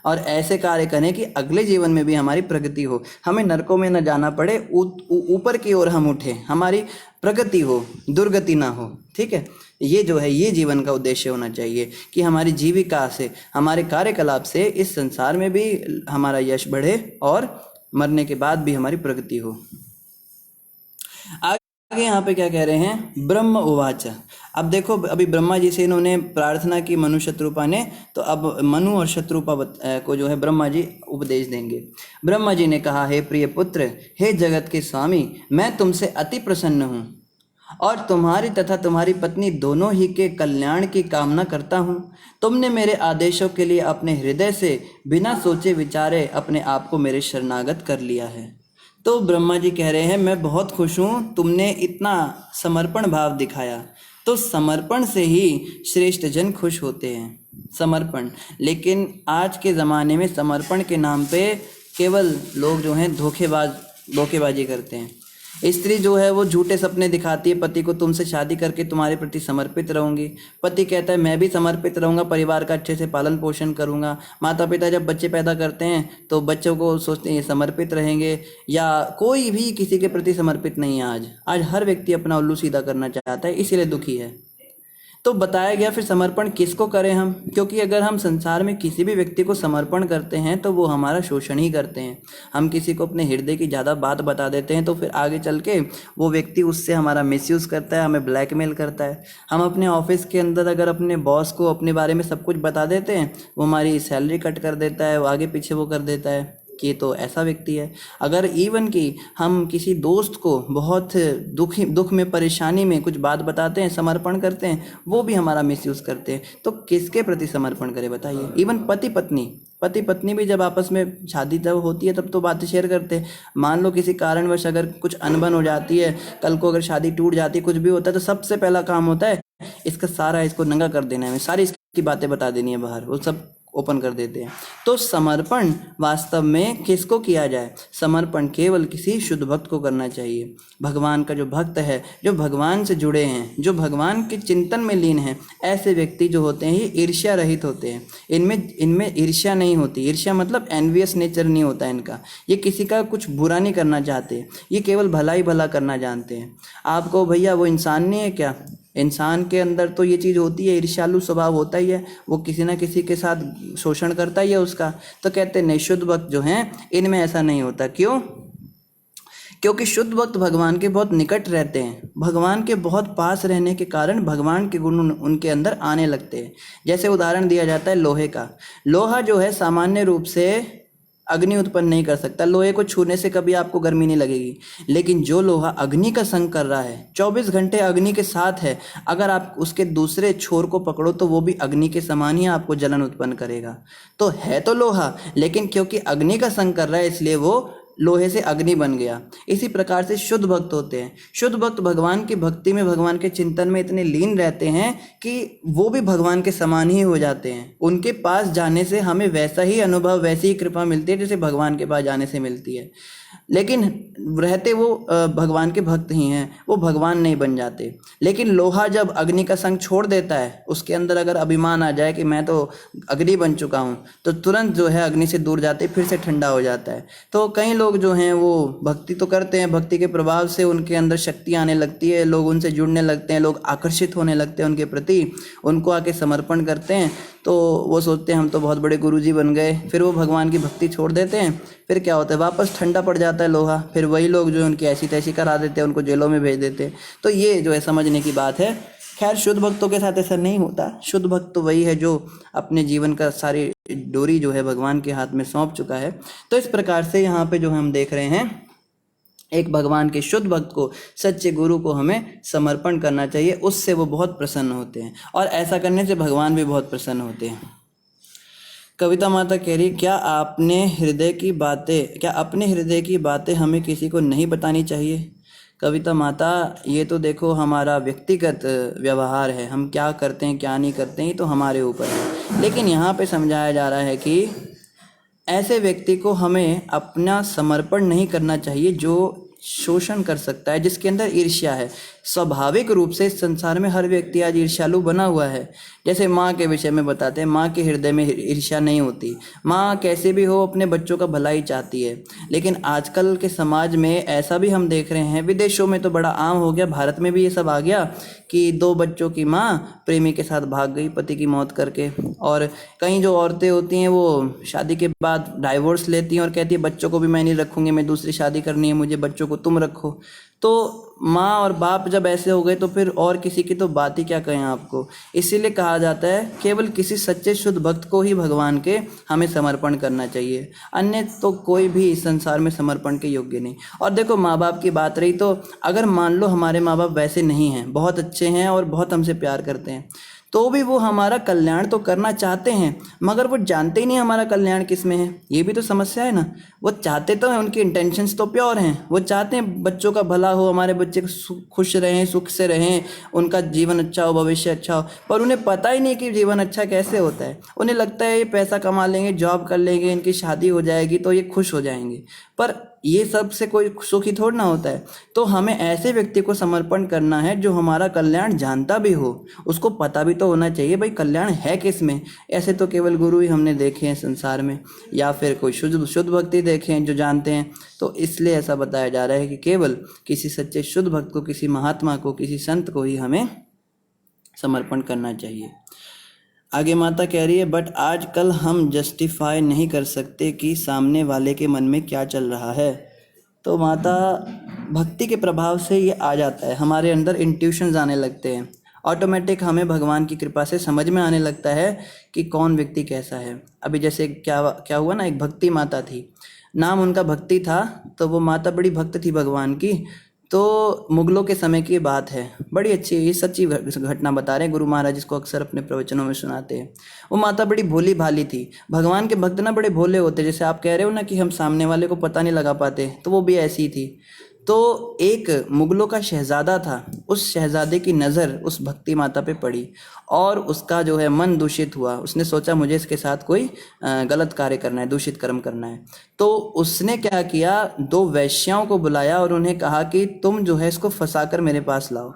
और ऐसे कार्य करें कि अगले जीवन में भी हमारी प्रगति हो, हमें नरकों में न जाना पड़े, ऊपर की ओर हम उठे, हमारी प्रगति हो, दुर्गति ना हो। ठीक है, ये जो है ये जीवन का उद्देश्य होना चाहिए कि हमारी जीविका से, हमारे कार्यकलाप से इस संसार में भी हमारा यश बढ़े और मरने के बाद भी हमारी प्रगति हो। आगे यहाँ पे क्या कह रहे हैं, ब्रह्म उवाच। अब देखो, अभी ब्रह्मा जी से इन्होंने प्रार्थना की मनु शत्रुपा ने, तो अब मनु और शत्रुपा को जो है ब्रह्मा जी उपदेश देंगे। ब्रह्मा जी ने कहा, हे प्रिय पुत्र, हे जगत के स्वामी, मैं तुमसे अति प्रसन्न हूँ और तुम्हारी तथा तुम्हारी पत्नी दोनों ही के कल्याण की कामना करता हूँ। तुमने मेरे आदेशों के लिए अपने हृदय से बिना सोचे विचारे अपने आप को मेरे शरणागत कर लिया है। तो ब्रह्मा जी कह रहे हैं, मैं बहुत खुश हूँ, तुमने इतना समर्पण भाव दिखाया। तो समर्पण से ही श्रेष्ठ जन खुश होते हैं, समर्पण। लेकिन आज के ज़माने में समर्पण के नाम पे केवल लोग जो हैं धोखेबाजी करते हैं। स्त्री जो है वो झूठे सपने दिखाती है पति को, तुमसे शादी करके तुम्हारे प्रति समर्पित रहूंगी। पति कहता है मैं भी समर्पित रहूंगा, परिवार का अच्छे से पालन पोषण करूंगा। माता पिता जब बच्चे पैदा करते हैं तो बच्चों को सोचते हैं ये समर्पित रहेंगे, या कोई भी किसी के प्रति समर्पित नहीं है। आज हर व्यक्ति अपना उल्लू सीधा करना चाहता है, इसीलिए दुखी है। तो बताया गया फिर समर्पण किसको करें हम, क्योंकि अगर हम संसार में किसी भी व्यक्ति को समर्पण करते हैं तो वो हमारा शोषण ही करते हैं। हम किसी को अपने हृदय की ज़्यादा बात बता देते हैं तो फिर आगे चल के वो व्यक्ति उससे हमारा मिसयूज़ करता है, हमें ब्लैकमेल करता है। हम अपने ऑफिस के अंदर अगर अपने बॉस को अपने बारे में सब कुछ बता देते हैं, वो हमारी सैलरी कट कर देता है, वो आगे पीछे वो कर देता है कि तो ऐसा व्यक्ति है। अगर इवन कि हम किसी दोस्त को बहुत दुख में परेशानी में कुछ बात बताते हैं, समर्पण करते हैं, वो भी हमारा मिसयूज़ करते हैं। तो किसके प्रति समर्पण करें बताइए। इवन पति पत्नी भी जब आपस में शादी जब होती है तब तो बातें शेयर करते हैं। मान लो किसी कारणवश अगर कुछ अनबन हो जाती है, कल को अगर शादी टूट जाती है, कुछ भी होता है, तो सबसे पहला काम होता है इसको नंगा कर देना है, सारी इसकी बातें बता देनी है बाहर। वो सब ओपन कर देते हैं। तो समर्पण वास्तव में किसको किया जाए? समर्पण केवल किसी शुद्ध भक्त को करना चाहिए। भगवान का जो भक्त है, जो भगवान से जुड़े हैं, जो भगवान के चिंतन में लीन हैं, ऐसे व्यक्ति जो होते हैं ये ईर्ष्या रहित होते हैं। इनमें ईर्ष्या नहीं होती। ईर्ष्या मतलब एनवियस नेचर नहीं होता इनका। ये किसी का कुछ बुरा नहीं करना चाहते, ये केवल भला ही भला करना जानते हैं। आपको भैया वो इंसान नहीं है क्या? इंसान के अंदर तो ये चीज़ होती है, ईर्ष्यालु स्वभाव होता ही है, वो किसी ना किसी के साथ शोषण करता ही है उसका। तो कहते हैं नहीं, शुद्ध भक्त जो हैं इनमें ऐसा नहीं होता। क्यों? क्योंकि शुद्ध भक्त भगवान के बहुत निकट रहते हैं। भगवान के बहुत पास रहने के कारण भगवान के गुण उनके अंदर आने लगते हैं। जैसे उदाहरण दिया जाता है लोहे का। लोहा जो है सामान्य रूप से अग्नि उत्पन्न नहीं कर सकता। लोहे को छूने से कभी आपको गर्मी नहीं लगेगी, लेकिन जो लोहा अग्नि का संग कर रहा है, 24 घंटे अग्नि के साथ है, अगर आप उसके दूसरे छोर को पकड़ो तो वो भी अग्नि के समान ही आपको जलन उत्पन्न करेगा। तो है तो लोहा, लेकिन क्योंकि अग्नि का संग कर रहा है इसलिए वो लोहे से अग्नि बन गया। इसी प्रकार से शुद्ध भक्त होते हैं। शुद्ध भक्त भगवान की भक्ति में, भगवान के चिंतन में इतने लीन रहते हैं कि वो भी भगवान के समान ही हो जाते हैं। उनके पास जाने से हमें वैसा ही अनुभव, वैसी ही कृपा मिलती है जैसे भगवान के पास जाने से मिलती है। लेकिन रहते वो भगवान के भक्त ही हैं, वो भगवान नहीं बन जाते। लेकिन लोहा जब अग्नि का संग छोड़ देता है, उसके अंदर अगर अभिमान आ जाए कि मैं तो अग्नि बन चुका हूँ, तो तुरंत जो है अग्नि से दूर जाते फिर से ठंडा हो जाता है। तो कई लोग जो हैं वो भक्ति तो करते हैं, भक्ति के प्रभाव से उनके अंदर शक्ति आने लगती है, लोग उनसे जुड़ने लगते हैं, लोग आकर्षित होने लगते हैं उनके प्रति, उनको आके समर्पण करते हैं। तो वो सोचते हैं हम तो बहुत बड़े गुरुजी बन गए। फिर वो भगवान की भक्ति छोड़ देते हैं। फिर क्या होता है? वापस ठंडा पड़ जाता है लोहा। फिर वही लोग जो उनकी ऐसी तैसी करा देते हैं, उनको जेलों में भेज देते हैं। तो ये जो है समझने की बात है। खैर, शुद्ध भक्तों के साथ ऐसा नहीं होता। शुद्ध भक्त तो वही है जो अपने जीवन का सारी डोरी जो है भगवान के हाथ में सौंप चुका है। तो इस प्रकार से यहाँ पे जो हम देख रहे हैं, एक भगवान के शुद्ध भक्त को, सच्चे गुरु को हमें समर्पण करना चाहिए। उससे वो बहुत प्रसन्न होते हैं और ऐसा करने से भगवान भी बहुत प्रसन्न होते हैं। कविता माता कह रही, क्या अपने हृदय की बातें हमें किसी को नहीं बतानी चाहिए? कविता माता, ये तो देखो हमारा व्यक्तिगत व्यवहार है, हम क्या करते हैं क्या नहीं करते हैं ये तो हमारे ऊपर है। लेकिन यहाँ पे समझाया जा रहा है कि ऐसे व्यक्ति को हमें अपना समर्पण नहीं करना चाहिए जो शोषण कर सकता है, जिसके अंदर ईर्ष्या है। स्वाभाविक रूप से इस संसार में हर व्यक्ति आज ईर्ष्यालु बना हुआ है। जैसे माँ के विषय में बताते हैं, माँ के हृदय में ईर्ष्या नहीं होती। माँ कैसे भी हो अपने बच्चों का भला ही चाहती है। लेकिन आजकल के समाज में ऐसा भी हम देख रहे हैं, विदेशों में तो बड़ा आम हो गया, भारत में भी ये सब आ गया कि 2 बच्चों की माँ प्रेमी के साथ भाग गई पति की मौत करके। और कई जो औरतें होती हैं वो शादी के बाद डाइवोर्स लेती हैं और कहती है बच्चों को भी मैं नहीं रखूँगी, मैं दूसरी शादी करनी है मुझे, बच्चों को तुम रखो। तो माँ और बाप जब ऐसे हो गए तो फिर और किसी की तो बात ही क्या कहें आपको। इसीलिए कहा जाता है केवल किसी सच्चे शुद्ध भक्त को ही भगवान के हमें समर्पण करना चाहिए, अन्य तो कोई भी इस संसार में समर्पण के योग्य नहीं। और देखो, माँ बाप की बात रही तो अगर मान लो हमारे माँ बाप वैसे नहीं हैं, बहुत अच्छे हैं और बहुत हमसे प्यार करते हैं, तो भी वो हमारा कल्याण तो करना चाहते हैं, मगर वो जानते ही नहीं हमारा कल्याण किस में है। ये भी तो समस्या है ना। वो चाहते तो हैं, उनकी इंटेंशंस तो प्योर हैं, वो चाहते हैं बच्चों का भला हो, हमारे बच्चे खुश रहें, सुख से रहें, उनका जीवन अच्छा हो, भविष्य अच्छा हो, पर उन्हें पता ही नहीं कि जीवन अच्छा कैसे होता है। उन्हें लगता है ये पैसा कमा लेंगे, जॉब कर लेंगे, इनकी शादी हो जाएगी तो ये खुश हो जाएंगे, पर ये सब से कोई सुखी थोड़ा ना होता है। तो हमें ऐसे व्यक्ति को समर्पण करना है जो हमारा कल्याण जानता भी हो, उसको पता भी तो होना चाहिए भाई कल्याण है किस में। ऐसे तो केवल गुरु ही हमने देखे हैं संसार में, या फिर कोई शुद्ध भक्ति देखे हैं जो जानते हैं। तो इसलिए ऐसा बताया जा रहा है कि केवल किसी सच्चे शुद्ध भक्त को, किसी महात्मा को, किसी संत को ही हमें समर्पण करना चाहिए। आगे माता कह रही है, बट आजकल हम जस्टिफाई नहीं कर सकते कि सामने वाले के मन में क्या चल रहा है। तो माता, भक्ति के प्रभाव से ये आ जाता है, हमारे अंदर इंट्यूशंस आने लगते हैं, ऑटोमेटिक हमें भगवान की कृपा से समझ में आने लगता है कि कौन व्यक्ति कैसा है। अभी जैसे क्या हुआ ना, एक भक्ति माता थी, नाम उनका भक्ति था, तो वो माता बड़ी भक्त थी भगवान की। तो मुगलों के समय की बात है, बड़ी अच्छी, ये सच्ची घटना बता रहे हैं गुरु महाराज, जिसको अक्सर अपने प्रवचनों में सुनाते हैं। वो माता बड़ी भोली भाली थी। भगवान के भक्त ना बड़े भोले होते, जैसे आप कह रहे हो ना कि हम सामने वाले को पता नहीं लगा पाते, तो वो भी ऐसी ही थी। तो एक मुगलों का शहज़ादा था, उस शहज़ादे की नज़र उस भक्ति माता पे पड़ी और उसका जो है मन दूषित हुआ। उसने सोचा मुझे इसके साथ कोई गलत कार्य करना है, दूषित कर्म करना है। तो उसने क्या किया, दो वैश्याओं को बुलाया और उन्हें कहा कि तुम जो है इसको फंसाकर मेरे पास लाओ।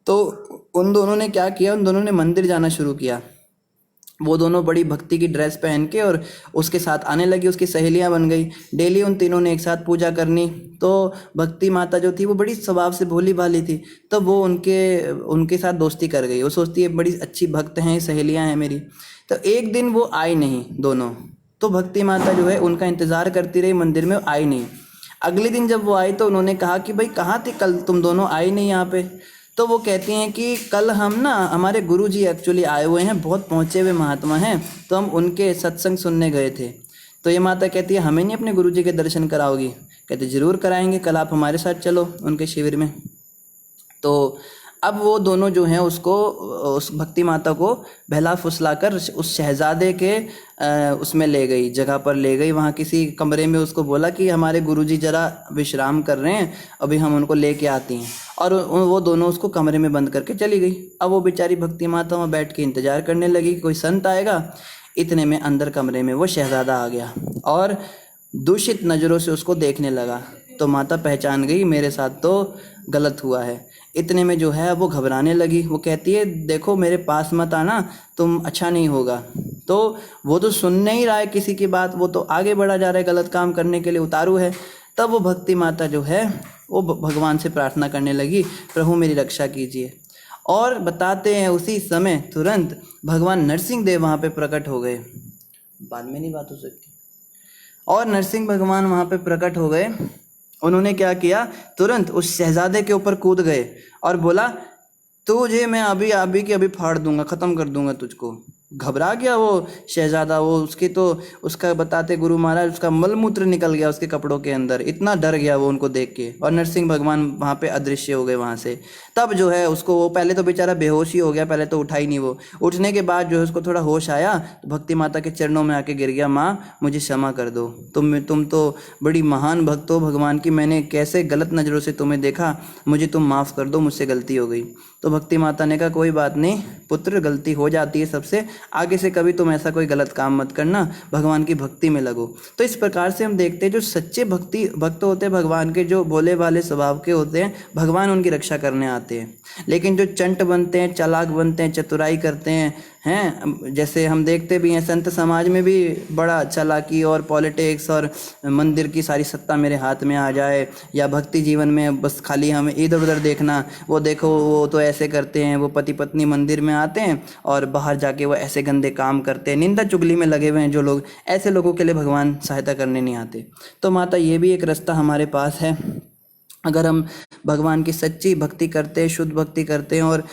तो उन दोनों ने क्या किया, उन दोनों ने मंदिर जाना शुरू किया। वो दोनों बड़ी भक्ति की ड्रेस पहन के और उसके साथ आने लगी, उसकी सहेलियां बन गई। डेली उन तीनों ने एक साथ पूजा करनी। तो भक्ति माता जो थी वो बड़ी स्वभाव से भोली भाली थी, तो वो उनके साथ दोस्ती कर गई। वो सोचती है बड़ी अच्छी भक्त हैं, सहेलियां हैं मेरी। तो एक दिन वो आई नहीं दोनों, तो भक्ति माता जो है उनका इंतज़ार करती रही, मंदिर में आई नहीं। अगले दिन जब वो आई तो उन्होंने कहा कि भाई कहाँ थे कल, तुम दोनों आई नहीं यहाँ पे। तो वो कहती हैं कि कल हम ना, हमारे गुरुजी एक्चुअली आए हुए हैं, बहुत पहुँचे हुए महात्मा हैं, तो हम उनके सत्संग सुनने गए थे। तो ये माता कहती है हमें नहीं अपने गुरुजी के दर्शन कराओगी? कहते ज़रूर कराएंगे, कल आप हमारे साथ चलो उनके शिविर में। तो अब वो दोनों जो हैं उसको, उस भक्ति माता को बहला फुसला कर उस शहज़ादे के उसमें ले गई, जगह पर ले गई। वहाँ किसी कमरे में उसको बोला कि हमारे गुरुजी ज़रा विश्राम कर रहे हैं, अभी हम उनको लेके आती हैं। और वो दोनों उसको कमरे में बंद करके चली गई। अब वो बेचारी भक्ति माता वहाँ बैठ के इंतज़ार करने लगी कि कोई संत आएगा। इतने में अंदर कमरे में वो शहज़ादा आ गया और दूषित नज़रों से उसको देखने लगा। तो माता पहचान गई मेरे साथ तो गलत हुआ है। इतने में जो है वो घबराने लगी। वो कहती है देखो मेरे पास मत आना, तुम अच्छा नहीं होगा। तो वो तो सुन नहीं रहा है किसी की बात, वो तो आगे बढ़ा जा रहा है, गलत काम करने के लिए उतारू है। तब वो भक्ति माता जो है वो भगवान से प्रार्थना करने लगी, प्रभु मेरी रक्षा कीजिए। और बताते हैं उसी समय तुरंत भगवान नरसिंह देव वहाँ पे प्रकट हो गए। बाद में नहीं बात हो सकती। और नरसिंह भगवान वहाँ पे प्रकट हो गए। उन्होंने क्या किया, तुरंत उस शहजादे के ऊपर कूद गए और बोला तुझे मैं अभी के अभी फाड़ दूंगा, ख़त्म कर दूंगा तुझको। घबरा गया वो शहजादा, वो उसकी तो उसका बताते गुरु महाराज उसका मलमूत्र निकल गया उसके कपड़ों के अंदर, इतना डर गया वो उनको देख के। और नरसिंह भगवान वहाँ पे अदृश्य हो गए वहाँ से। तब जो है उसको, वो पहले तो बेचारा बेहोश ही हो गया, पहले तो उठा ही नहीं वो। उठने के बाद जो है उसको थोड़ा होश आया तो भक्ति माता के चरणों में आके गिर गया, माँ मुझे क्षमा कर दो, तुम तो बड़ी महान भक्त हो भगवान की, मैंने कैसे गलत नज़रों से तुम्हें देखा, मुझे तुम माफ़ कर दो, मुझसे गलती हो गई। तो भक्ति माता ने कहा कोई बात नहीं पुत्र, गलती हो जाती है सबसे, आगे से कभी तुम ऐसा कोई गलत काम मत करना, भगवान की भक्ति में लगो। तो इस प्रकार से हम देखते हैं जो सच्चे भक्त होते हैं भगवान के, जो भोले भाले स्वभाव के होते हैं, भगवान उनकी रक्षा करने आते हैं। लेकिन जो चंट बनते हैं, चालाक बनते हैं, चतुराई करते हैं, जैसे हम देखते भी हैं संत समाज में भी बड़ा चालाकी और पॉलिटिक्स और मंदिर की सारी सत्ता मेरे हाथ में आ जाए, या भक्ति जीवन में बस खाली हमें इधर उधर देखना, वो देखो वो तो ऐसे करते हैं, वो पति पत्नी मंदिर में आते हैं और बाहर जाके वो ऐसे गंदे काम करते हैं, निंदा चुगली में लगे हुए हैं जो लोग, ऐसे लोगों के लिए भगवान सहायता करने नहीं आते। तो माता ये भी एक रास्ता हमारे पास है। अगर हम भगवान की सच्ची भक्ति करते हैं, शुद्ध भक्ति करते हैं और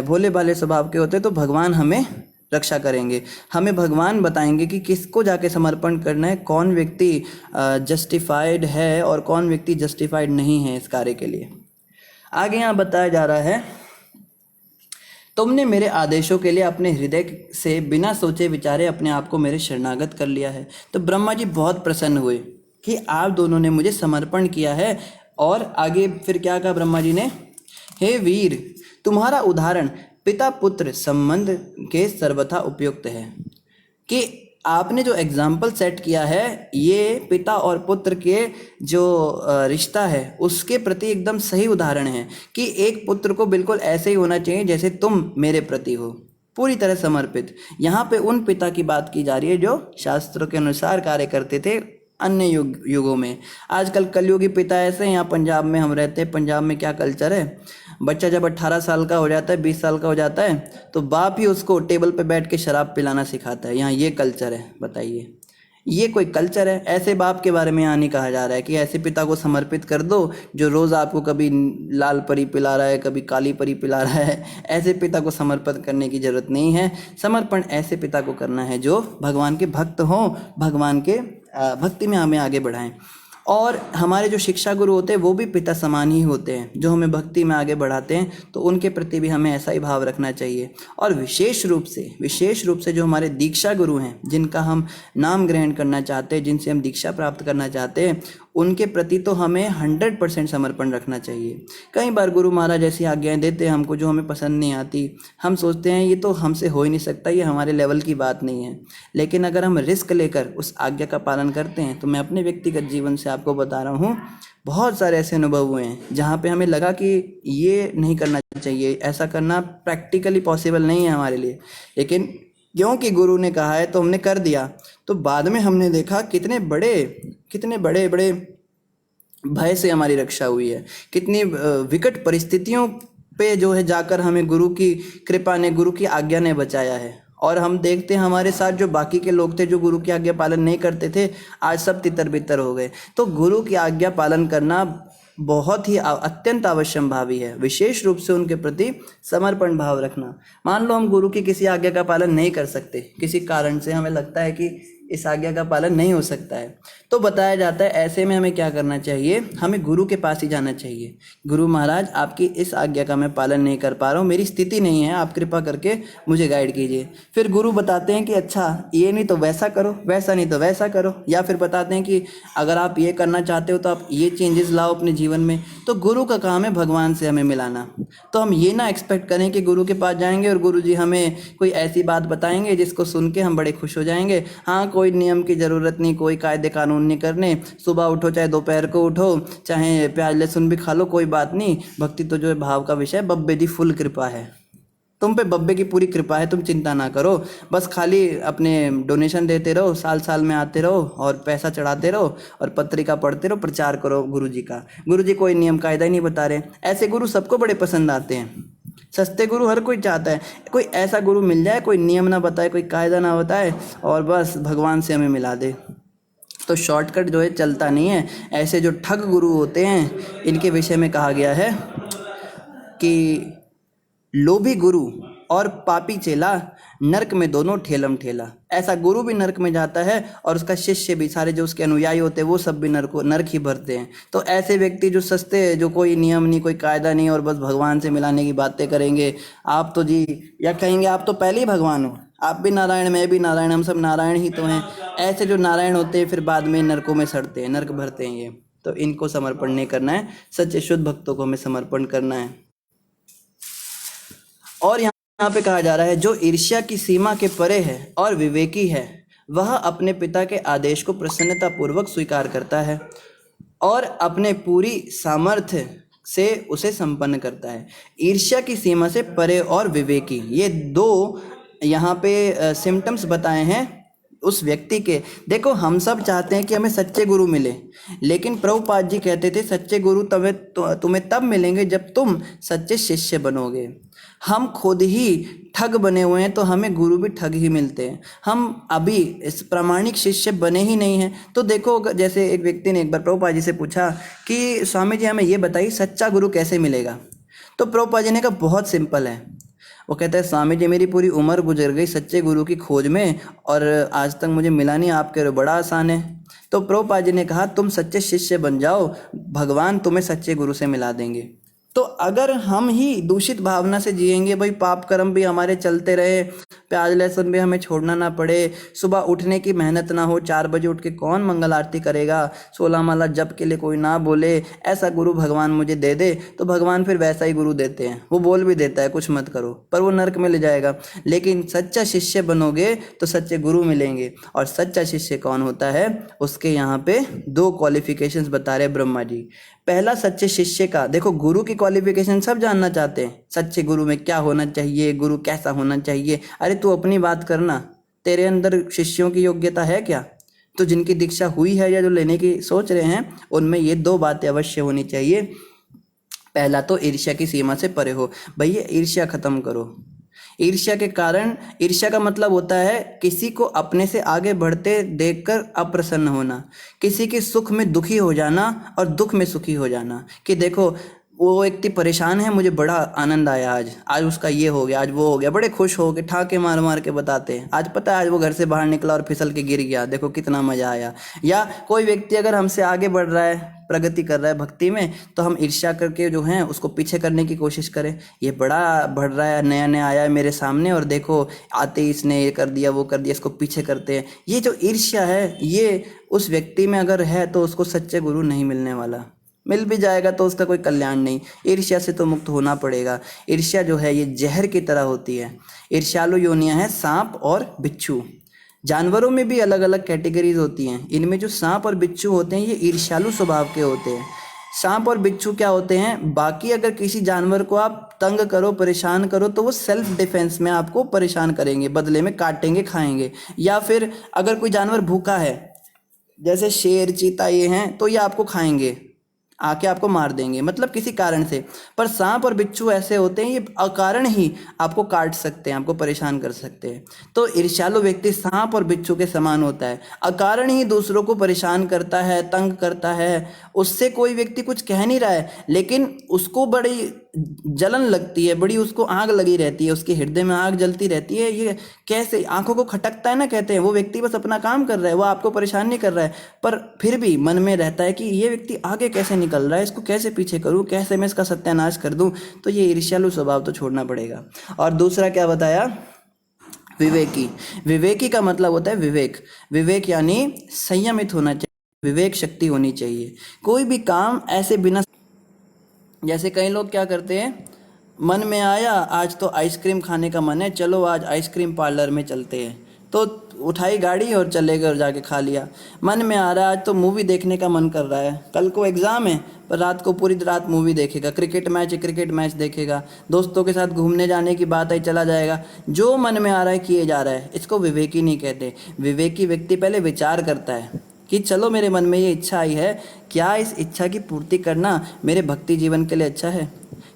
भोले भाले स्वभाव के होते हैं, तो भगवान हमें रक्षा करेंगे। हमें भगवान बताएंगे कि किसको जाके समर्पण करना है, कौन व्यक्ति जस्टिफाइड है और कौन व्यक्ति जस्टिफाइड नहीं है इस कार्य के लिए। आगे यहाँ बताया जा रहा है, तुमने मेरे आदेशों के लिए अपने हृदय से बिना सोचे विचारे अपने आप को मेरे शरणागत कर लिया है। तो ब्रह्मा जी बहुत प्रसन्न हुए कि आप दोनों ने मुझे समर्पण किया है। और आगे फिर क्या कहा ब्रह्मा जी ने, हे वीर तुम्हारा उदाहरण पिता पुत्र संबंध के सर्वथा उपयुक्त है। कि आपने जो एग्जाम्पल सेट किया है ये पिता और पुत्र के जो रिश्ता है उसके प्रति एकदम सही उदाहरण है कि एक पुत्र को बिल्कुल ऐसे ही होना चाहिए जैसे तुम मेरे प्रति हो, पूरी तरह समर्पित। यहाँ पे उन पिता की बात की जा रही है जो शास्त्रों के अनुसार कार्य करते थे अन्य युगों में। आजकल कलयुगी पिता ऐसे हैं, यहाँ पंजाब में हम रहते हैं, पंजाब में क्या कल्चर है, बच्चा जब 18 साल का हो जाता है, 20 साल का हो जाता है, तो बाप ही उसको टेबल पे बैठ के शराब पिलाना सिखाता है। यहाँ ये कल्चर है, बताइए ये कोई कल्चर है? ऐसे बाप के बारे में यहाँ नहीं कहा जा रहा है कि ऐसे पिता को समर्पित कर दो जो रोज़ आपको कभी लाल परी पिला रहा है, कभी काली परी पिला रहा है। ऐसे पिता को समर्पित करने की ज़रूरत नहीं है। समर्पण ऐसे पिता को करना है जो भगवान के भक्त हों, भगवान के भक्ति में हमें आगे बढ़ाएं। और हमारे जो शिक्षा गुरु होते हैं वो भी पिता समान ही होते हैं, जो हमें भक्ति में आगे बढ़ाते हैं, तो उनके प्रति भी हमें ऐसा ही भाव रखना चाहिए। और विशेष रूप से जो हमारे दीक्षा गुरु हैं, जिनका हम नाम ग्रहण करना चाहते हैं, जिनसे हम दीक्षा प्राप्त करना चाहते हैं, उनके प्रति तो हमें 100% समर्पण रखना चाहिए। कई बार गुरु महाराज ऐसी आज्ञाएं देते हैं हमको जो हमें पसंद नहीं आती, हम सोचते हैं ये तो हमसे हो ही नहीं सकता, ये हमारे लेवल की बात नहीं है। लेकिन अगर हम रिस्क लेकर उस आज्ञा का पालन करते हैं, तो मैं अपने व्यक्तिगत जीवन से आपको बता रहा हूँ, बहुत सारे ऐसे अनुभव हुए हैं जहाँ पे हमें लगा कि ये नहीं करना चाहिए, ऐसा करना प्रैक्टिकली पॉसिबल नहीं है हमारे लिए, लेकिन क्योंकि गुरु ने कहा है तो हमने कर दिया। तो बाद में हमने देखा कितने बड़े बड़े भय से हमारी रक्षा हुई है, कितनी विकट परिस्थितियों पे जो है जाकर हमें गुरु की कृपा ने, गुरु की आज्ञा ने बचाया है। और हम देखते हैं हमारे साथ जो बाकी के लोग थे जो गुरु की आज्ञा पालन नहीं करते थे, आज सब तितर बितर हो गए। तो गुरु की आज्ञा पालन करना बहुत ही अत्यंत आवश्यक भावी है, विशेष रूप से उनके प्रति समर्पण भाव रखना। मान लो हम गुरु की किसी आज्ञा का पालन नहीं कर सकते, किसी कारण से हमें लगता है कि इस आज्ञा का पालन नहीं हो सकता है, तो बताया जाता है ऐसे में हमें क्या करना चाहिए, हमें गुरु के पास ही जाना चाहिए। गुरु महाराज आपकी इस आज्ञा का मैं पालन नहीं कर पा रहा हूँ, मेरी स्थिति नहीं है, आप कृपा करके मुझे गाइड कीजिए। फिर गुरु बताते हैं कि अच्छा ये नहीं तो वैसा करो, वैसा नहीं तो वैसा करो, या फिर बताते हैं कि अगर आप ये करना चाहते हो तो आप ये चेंजेस लाओ अपने जीवन में। तो गुरु का काम है भगवान से हमें मिलाना। तो हम ये ना एक्सपेक्ट करें कि गुरु के पास जाएंगे और गुरु जी हमें कोई ऐसी बात बताएंगे जिसको सुन के हम बड़े खुश हो जाएंगे। हाँ, कोई नियम की ज़रूरत नहीं, कोई कायदे कानून नहीं करने, सुबह उठो चाहे दोपहर को उठो, चाहे प्याज लहसुन भी खा लो, कोई बात नहीं। भक्ति तो जो है भाव का विषय, बब्बे दी फुल कृपा है, तुम पे बब्बे की पूरी कृपा है, तुम चिंता ना करो, बस खाली अपने डोनेशन देते रहो, साल साल में आते रहो और पैसा चढ़ाते रहो और पत्रिका पढ़ते रहो, प्रचार करो गुरु जी का। गुरु जी कोई नियम कायदा ही नहीं बता रहे। ऐसे गुरु सबको बड़े पसंद आते हैं, सस्ते गुरु हर कोई चाहता है, कोई ऐसा गुरु मिल जाए, कोई नियम ना बताए, कोई कायदा ना बताए और बस भगवान से हमें मिला दे। तो शॉर्टकट जो है चलता नहीं है। ऐसे जो ठग गुरु होते हैं, इनके विषय में कहा गया है कि लोभी गुरु और पापी चेला नरक में दोनों ठेलम ठेला। ऐसा गुरु भी नरक में जाता है और उसका शिष्य भी, सारे जो उसके अनुयायी होते हैं वो सब भी नरक ही भरते हैं। तो ऐसे व्यक्ति जो सस्ते, जो कोई नियम नहीं, कोई कायदा नहीं और बस भगवान से मिलाने की बातें करेंगे, आप तो जी या कहेंगे आप तो पहले ही भगवान हो, आप भी नारायण, मैं भी नारायण, हम सब नारायण ही तो हैं। ऐसे जो नारायण होते हैं फिर बाद में नरकों में सड़ते हैं, नरक भरते हैं ये। तो इनको समर्पण नहीं करना है, सच्चे शुद्ध भक्तों को हमें समर्पण करना है। और यहाँ पे कहा जा रहा है जो ईर्ष्या की सीमा के परे है और विवेकी है, वह अपने पिता के आदेश को प्रसन्नता पूर्वक स्वीकार करता है और अपने पूरी सामर्थ्य से उसे संपन्न करता है। ईर्ष्या की सीमा से परे और विवेकी, ये दो यहाँ पे सिम्टम्स बताए हैं उस व्यक्ति के। देखो हम सब चाहते हैं कि हमें सच्चे गुरु मिले, लेकिन प्रभुपाद जी कहते थे सच्चे गुरु तुम्हें तब मिलेंगे जब तुम सच्चे शिष्य बनोगे। हम खुद ही ठग बने हुए हैं तो हमें गुरु भी ठग ही मिलते हैं। हम अभी इस प्रामाणिक शिष्य बने ही नहीं हैं। तो देखो जैसे एक व्यक्ति ने एक बार प्रभुपाद जी से पूछा कि स्वामी जी हमें ये बताइए सच्चा गुरु कैसे मिलेगा। तो प्रभुपाद जी ने कहा बहुत सिंपल है। वो कहता है स्वामी जी मेरी पूरी उम्र गुजर गई सच्चे गुरु की खोज में और आज तक मुझे मिला नहीं, आप कह रहे हो बड़ा आसान है। तो प्रभुपाद जी ने कहा तुम सच्चे शिष्य बन जाओ, भगवान तुम्हें सच्चे गुरु से मिला देंगे। तो अगर हम ही दूषित भावना से जिएंगे, भाई पाप कर्म भी हमारे चलते रहे, प्याज लहसुन भी हमें छोड़ना ना पड़े, सुबह उठने की मेहनत ना हो, 4 बजे उठ के कौन मंगल आरती करेगा, 16 माला जप के लिए कोई ना बोले, ऐसा गुरु भगवान मुझे दे दे, तो भगवान फिर वैसा ही गुरु देते हैं। वो बोल भी देता है कुछ मत करो, पर वो नरक में ले जाएगा। लेकिन सच्चा शिष्य बनोगे तो सच्चे गुरु मिलेंगे। और सच्चा शिष्य कौन होता है, उसके यहाँ पे 2 क्वालिफिकेशंस बता रहे ब्रह्मा जी। पहला सच्चे शिष्य का, देखो गुरु की क्वालिफिकेशन सब जानना चाहते हैं, सच्चे गुरु में क्या होना चाहिए, गुरु कैसा होना चाहिए। अरे तू अपनी बात करना, तेरे अंदर शिष्यों की योग्यता है क्या? तो जिनकी दीक्षा हुई है या जो लेने की सोच रहे हैं, उनमें ये 2 बातें अवश्य होनी चाहिए। पहला तो ईर्ष्या की सीमा से परे हो, भैया ईर्ष्या खत्म करो। ईर्ष्या के कारण, ईर्ष्या का मतलब होता है किसी को अपने से आगे बढ़ते देखकर अप्रसन्न होना, किसी के सुख में दुखी हो जाना और दुख में सुखी हो जाना। कि देखो वो व्यक्ति परेशान है, मुझे बड़ा आनंद आया आज, आज उसका ये हो गया, आज वो हो गया, बड़े खुश हो के ठाके मार मार के बताते हैं। आज पता है आज वो घर से बाहर निकला और फिसल के गिर गया, देखो कितना मजा आया। या कोई व्यक्ति अगर हमसे आगे बढ़ रहा है, प्रगति कर रहा है भक्ति में, तो हम ईर्ष्या करके जो है उसको पीछे करने की कोशिश करें। ये बड़ा बढ़ रहा है, नया नया आया है मेरे सामने, और देखो आते ही इसने ये कर दिया वो कर दिया, इसको पीछे करते हैं। ये जो ईर्ष्या है, ये उस व्यक्ति में अगर है तो उसको सच्चे गुरु नहीं मिलने वाला। मिल भी जाएगा तो उसका कोई कल्याण नहीं। ईर्ष्या से तो मुक्त होना पड़ेगा। ईर्ष्या जो है ये जहर की तरह होती है। ईर्ष्यालु योनियां हैं सांप और बिच्छू। जानवरों में भी अलग अलग कैटेगरीज होती हैं। इनमें जो सांप और बिच्छू होते हैं ये ईर्ष्यालु स्वभाव के होते हैं। सांप और बिच्छू क्या होते हैं, बाकी अगर किसी जानवर को आप तंग करो, परेशान करो, तो वो सेल्फ डिफेंस में आपको परेशान करेंगे, बदले में काटेंगे, खाएंगे। या फिर अगर कोई जानवर भूखा है, जैसे शेर, चीता ये हैं, तो ये आपको खाएंगे, आके आपको मार देंगे, मतलब किसी कारण से। पर सांप और बिच्छू ऐसे होते हैं, ये अकारण ही आपको काट सकते हैं, आपको परेशान कर सकते हैं। तो ईर्ष्यालु व्यक्ति सांप और बिच्छू के समान होता है, अकारण ही दूसरों को परेशान करता है, तंग करता है। उससे कोई व्यक्ति कुछ कह नहीं रहा है, लेकिन उसको बड़ी जलन लगती है, बड़ी उसको आग लगी रहती है, उसके हृदय में आग जलती रहती है। ये कैसे आंखों को खटकता है ना, कहते हैं। वो व्यक्ति बस अपना काम कर रहा है, वो आपको परेशान नहीं कर रहा है, पर फिर भी मन में रहता है कि ये व्यक्ति आगे कैसे निकल रहा है, इसको कैसे पीछे करूं, कैसे मैं इसका सत्यानाश कर दूं। तो ये ईर्ष्यालु स्वभाव तो छोड़ना पड़ेगा। और दूसरा क्या बताया, विवेकी। विवेकी का मतलब होता है विवेक। विवेक यानी संयमित होना चाहिए, विवेक शक्ति होनी चाहिए। कोई भी काम ऐसे बिना, जैसे कई लोग क्या करते हैं, मन में आया आज तो आइसक्रीम खाने का मन है, चलो आज आइसक्रीम पार्लर में चलते हैं, तो उठाई गाड़ी और चले गए और जाके खा लिया। मन में आ रहा है आज तो मूवी देखने का मन कर रहा है, कल को एग्ज़ाम है, पर रात को पूरी रात मूवी देखेगा, क्रिकेट मैच है क्रिकेट मैच देखेगा, दोस्तों के साथ घूमने जाने की बात है, चला जाएगा। जो मन में आ रहा है किए जा रहा है, इसको विवेकी नहीं कहते। विवेकी व्यक्ति पहले विचार करता है कि चलो मेरे मन में ये इच्छा आई है, क्या इस इच्छा की पूर्ति करना मेरे भक्ति जीवन के लिए अच्छा है?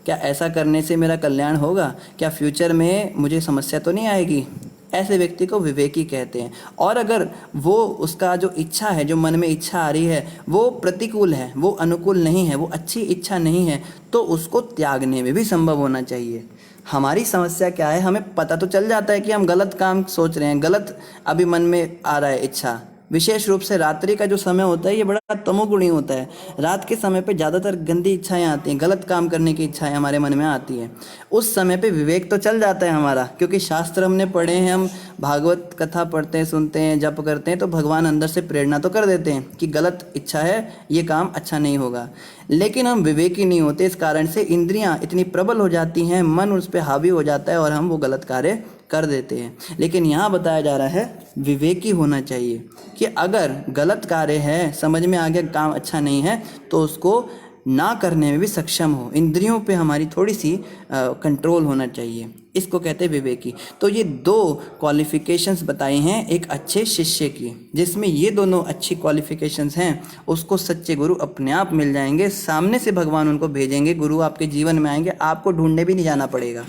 क्या ऐसा करने से मेरा कल्याण होगा? क्या फ्यूचर में मुझे समस्या तो नहीं आएगी? ऐसे व्यक्ति को विवेकी कहते हैं। और अगर वो उसका जो इच्छा है, जो मन में इच्छा आ रही है, वो प्रतिकूल है, वो अनुकूल नहीं है, वो अच्छी इच्छा नहीं है, तो उसको त्यागने में भी संभव होना चाहिए। हमारी समस्या क्या है, हमें पता तो चल जाता है कि हम गलत काम सोच रहे हैं, गलत अभी मन में आ रहा है इच्छा। विशेष रूप से रात्रि का जो समय होता है ये बड़ा तमोगुणी होता है। रात के समय पे ज़्यादातर गंदी इच्छाएं आती हैं, गलत काम करने की इच्छाएं हमारे मन में आती हैं। उस समय पे विवेक तो चल जाता है हमारा, क्योंकि शास्त्र हमने पढ़े हैं, हम भागवत कथा पढ़ते हैं, सुनते हैं, जप करते हैं, तो भगवान अंदर से प्रेरणा तो कर देते हैं कि गलत इच्छा है, ये काम अच्छा नहीं होगा। लेकिन हम विवेकी नहीं होते, इस कारण से इंद्रियां इतनी प्रबल हो जाती हैं, मन उस पर हावी हो जाता है और हम वो गलत कार्य कर देते हैं। लेकिन यहाँ बताया जा रहा है विवेकी होना चाहिए कि अगर गलत कार्य है, समझ में आ गया काम अच्छा नहीं है, तो उसको ना करने में भी सक्षम हो। इंद्रियों पे हमारी थोड़ी सी कंट्रोल होना चाहिए, इसको कहते हैं विवेकी। तो ये 2 क्वालिफिकेशंस बताई हैं एक अच्छे शिष्य की, जिसमें ये दोनों अच्छी क्वालिफिकेशंस हैं, उसको सच्चे गुरु अपने आप मिल जाएंगे। सामने से भगवान उनको भेजेंगे, गुरु आपके जीवन में आएंगे, आपको ढूंढने भी नहीं जाना पड़ेगा।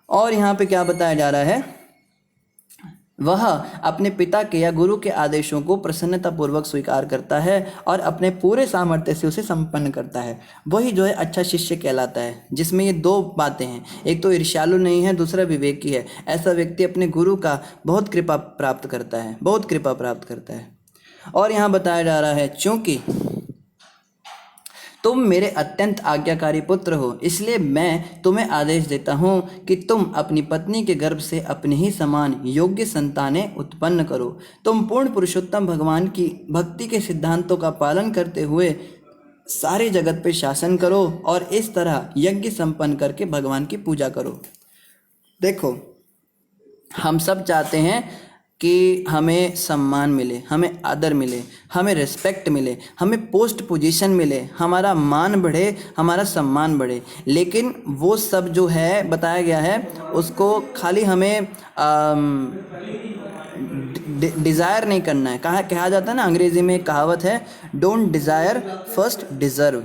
और यहाँ पे क्या बताया जा रहा है, वह अपने पिता के या गुरु के आदेशों को प्रसन्नतापूर्वक स्वीकार करता है और अपने पूरे सामर्थ्य से उसे संपन्न करता है। वही जो है अच्छा शिष्य कहलाता है, जिसमें ये 2 बातें हैं, एक तो ईर्ष्यालु नहीं है, दूसरा विवेकी है। ऐसा व्यक्ति अपने गुरु का बहुत कृपा प्राप्त करता है, बहुत कृपा प्राप्त करता है। और यहाँ बताया जा रहा है, चूंकि तुम मेरे अत्यंत आज्ञाकारी पुत्र हो, इसलिए मैं तुम्हें आदेश देता हूँ कि तुम अपनी पत्नी के गर्भ से अपने ही समान योग्य संतानें उत्पन्न करो। तुम पूर्ण पुरुषोत्तम भगवान की भक्ति के सिद्धांतों का पालन करते हुए सारे जगत पे शासन करो और इस तरह यज्ञ संपन्न करके भगवान की पूजा करो। देखो, हम सब चाहते हैं कि हमें सम्मान मिले, हमें आदर मिले, हमें रिस्पेक्ट मिले, हमें पोस्ट पोजीशन मिले, हमारा मान बढ़े, हमारा सम्मान बढ़े। लेकिन वो सब जो है बताया गया है, उसको खाली हमें डिज़ायर नहीं करना है। कहा जाता है ना, अंग्रेजी में एक कहावत है, don't desire first deserve,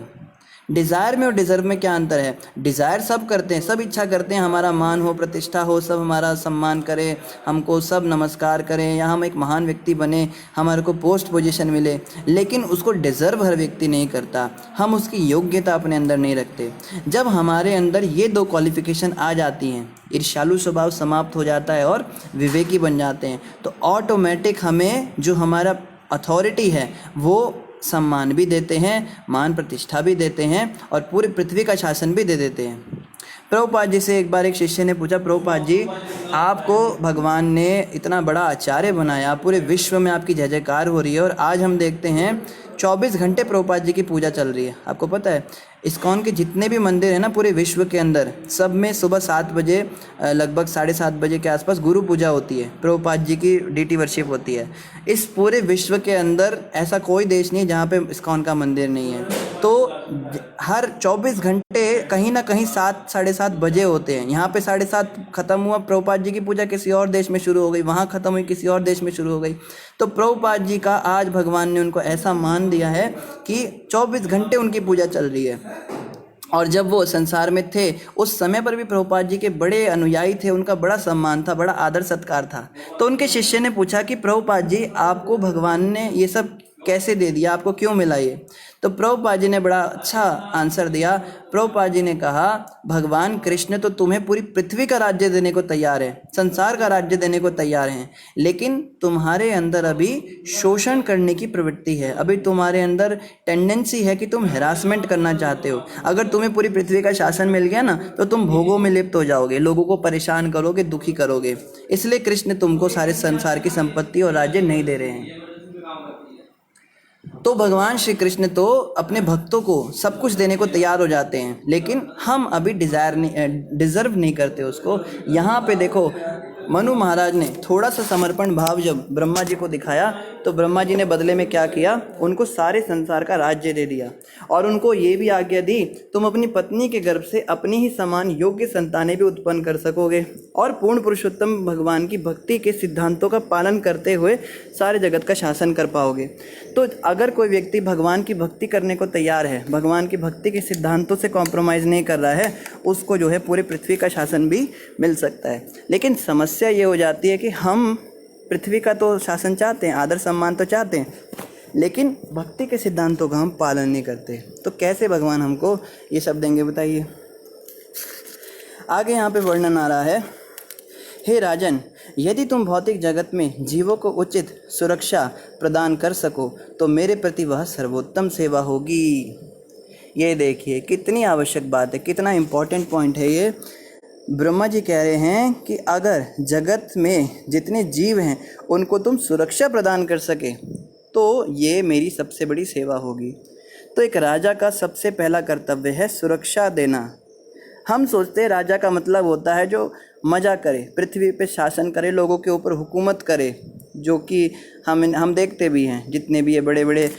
desire में और डिज़र्व में क्या अंतर है? डिज़ायर सब करते हैं, सब इच्छा करते हैं हमारा मान हो, प्रतिष्ठा हो, सब हमारा सम्मान करें, हमको सब नमस्कार करें, या हम एक महान व्यक्ति बने, हमारे को पोस्ट पोजीशन मिले, लेकिन उसको डिज़र्व हर व्यक्ति नहीं करता, हम उसकी योग्यता अपने अंदर नहीं रखते। जब हमारे अंदर ये दो क्वालिफिकेशन आ जाती हैं, ईर्ष्यालु स्वभाव समाप्त हो जाता है और विवेकी बन जाते हैं, तो ऑटोमेटिक हमें जो हमारा अथॉरिटी है वो सम्मान भी देते हैं, मान प्रतिष्ठा भी देते हैं, और पूरी पृथ्वी का शासन भी दे देते हैं। प्रभुपाद जी से एक बार एक शिष्य ने पूछा, प्रभुपाद जी आपको भगवान ने इतना बड़ा आचार्य बनाया, पूरे विश्व में आपकी जय जयकार हो रही है, और आज हम देखते हैं 24 घंटे प्रभुपाद जी की पूजा चल रही है। आपको पता है इस्कॉन के जितने भी मंदिर हैं ना पूरे विश्व के अंदर, सब में सुबह 7 बजे लगभग 7:30 बजे के आसपास गुरु पूजा होती है, प्रभुपाद जी की डीटी वर्शिप होती है। इस पूरे विश्व के अंदर ऐसा कोई देश नहीं जहाँ पे इस्कॉन का मंदिर नहीं है। तो हर 24 घंटे कहीं ना कहीं 7 7:30 बजे होते हैं। यहाँ पे 7:30 खत्म हुआ, प्रभुपाद जी की पूजा किसी और देश में शुरू हो गई, वहाँ खत्म हुई, किसी और देश में शुरू हो गई। तो प्रभुपाद जी का आज भगवान ने उनको ऐसा मान दिया है कि 24 घंटे उनकी पूजा चल रही है। और जब वो संसार में थे उस समय पर भी प्रभुपाद जी के बड़े अनुयायी थे, उनका बड़ा सम्मान था, बड़ा आदर सत्कार था। तो उनके शिष्य ने पूछा कि प्रभुपाद जी आपको भगवान ने ये सब कैसे दे दिया, आपको क्यों मिला ये? तो प्रभुपाद जी ने बड़ा अच्छा आंसर दिया। प्रभुपाद जी ने कहा, भगवान कृष्ण तो तुम्हें पूरी पृथ्वी का राज्य देने को तैयार है, संसार का राज्य देने को तैयार हैं, लेकिन तुम्हारे अंदर अभी शोषण करने की प्रवृत्ति है, अभी तुम्हारे अंदर टेंडेंसी है कि तुम हैरासमेंट करना चाहते हो। अगर तुम्हें पूरी पृथ्वी का शासन मिल गया ना तो तुम भोगों में लिप्त हो जाओगे, लोगों को परेशान करोगे, दुखी करोगे, इसलिए कृष्ण तुमको सारे संसार की संपत्ति और राज्य नहीं दे रहे हैं। तो भगवान श्री कृष्ण तो अपने भक्तों को सब कुछ देने को तैयार हो जाते हैं, लेकिन हम अभी डिज़र्व नहीं करते उसको। यहाँ पे देखो मनु महाराज ने थोड़ा सा समर्पण भाव जब ब्रह्मा जी को दिखाया तो ब्रह्मा जी ने बदले में क्या किया, उनको सारे संसार का राज्य दे दिया, और उनको ये भी आज्ञा दी तुम अपनी पत्नी के गर्भ से अपनी ही समान योग्य संतानें भी उत्पन्न कर सकोगे, और पूर्ण पुरुषोत्तम भगवान की भक्ति के सिद्धांतों का पालन करते हुए सारे जगत का शासन कर पाओगे। तो अगर कोई व्यक्ति भगवान की भक्ति करने को तैयार है, भगवान की भक्ति के सिद्धांतों से कॉम्प्रोमाइज़ नहीं कर रहा है, उसको जो है पूरी पृथ्वी का शासन भी मिल सकता है। लेकिन समस्या ये हो जाती है कि हम पृथ्वी का तो शासन चाहते हैं, आदर सम्मान तो चाहते हैं, लेकिन भक्ति के सिद्धांतों का हम पालन नहीं करते। तो कैसे भगवान हमको ये सब देंगे बताइए। आगे यहाँ पे वर्णन आ रहा है, हे राजन, यदि तुम भौतिक जगत में जीवों को उचित सुरक्षा प्रदान कर सको तो मेरे प्रति वह सर्वोत्तम सेवा होगी। ये देखिए कितनी आवश्यक बात है, कितना इम्पोर्टेंट पॉइंट है ये। ब्रह्मा जी कह रहे हैं कि अगर जगत में जितने जीव हैं उनको तुम सुरक्षा प्रदान कर सके तो ये मेरी सबसे बड़ी सेवा होगी। तो एक राजा का सबसे पहला कर्तव्य है सुरक्षा देना। हम सोचते हैं राजा का मतलब होता है जो मज़ा करे, पृथ्वी पे शासन करे, लोगों के ऊपर हुकूमत करे, जो कि हम देखते भी हैं, जितने भी ये बड़े बड़े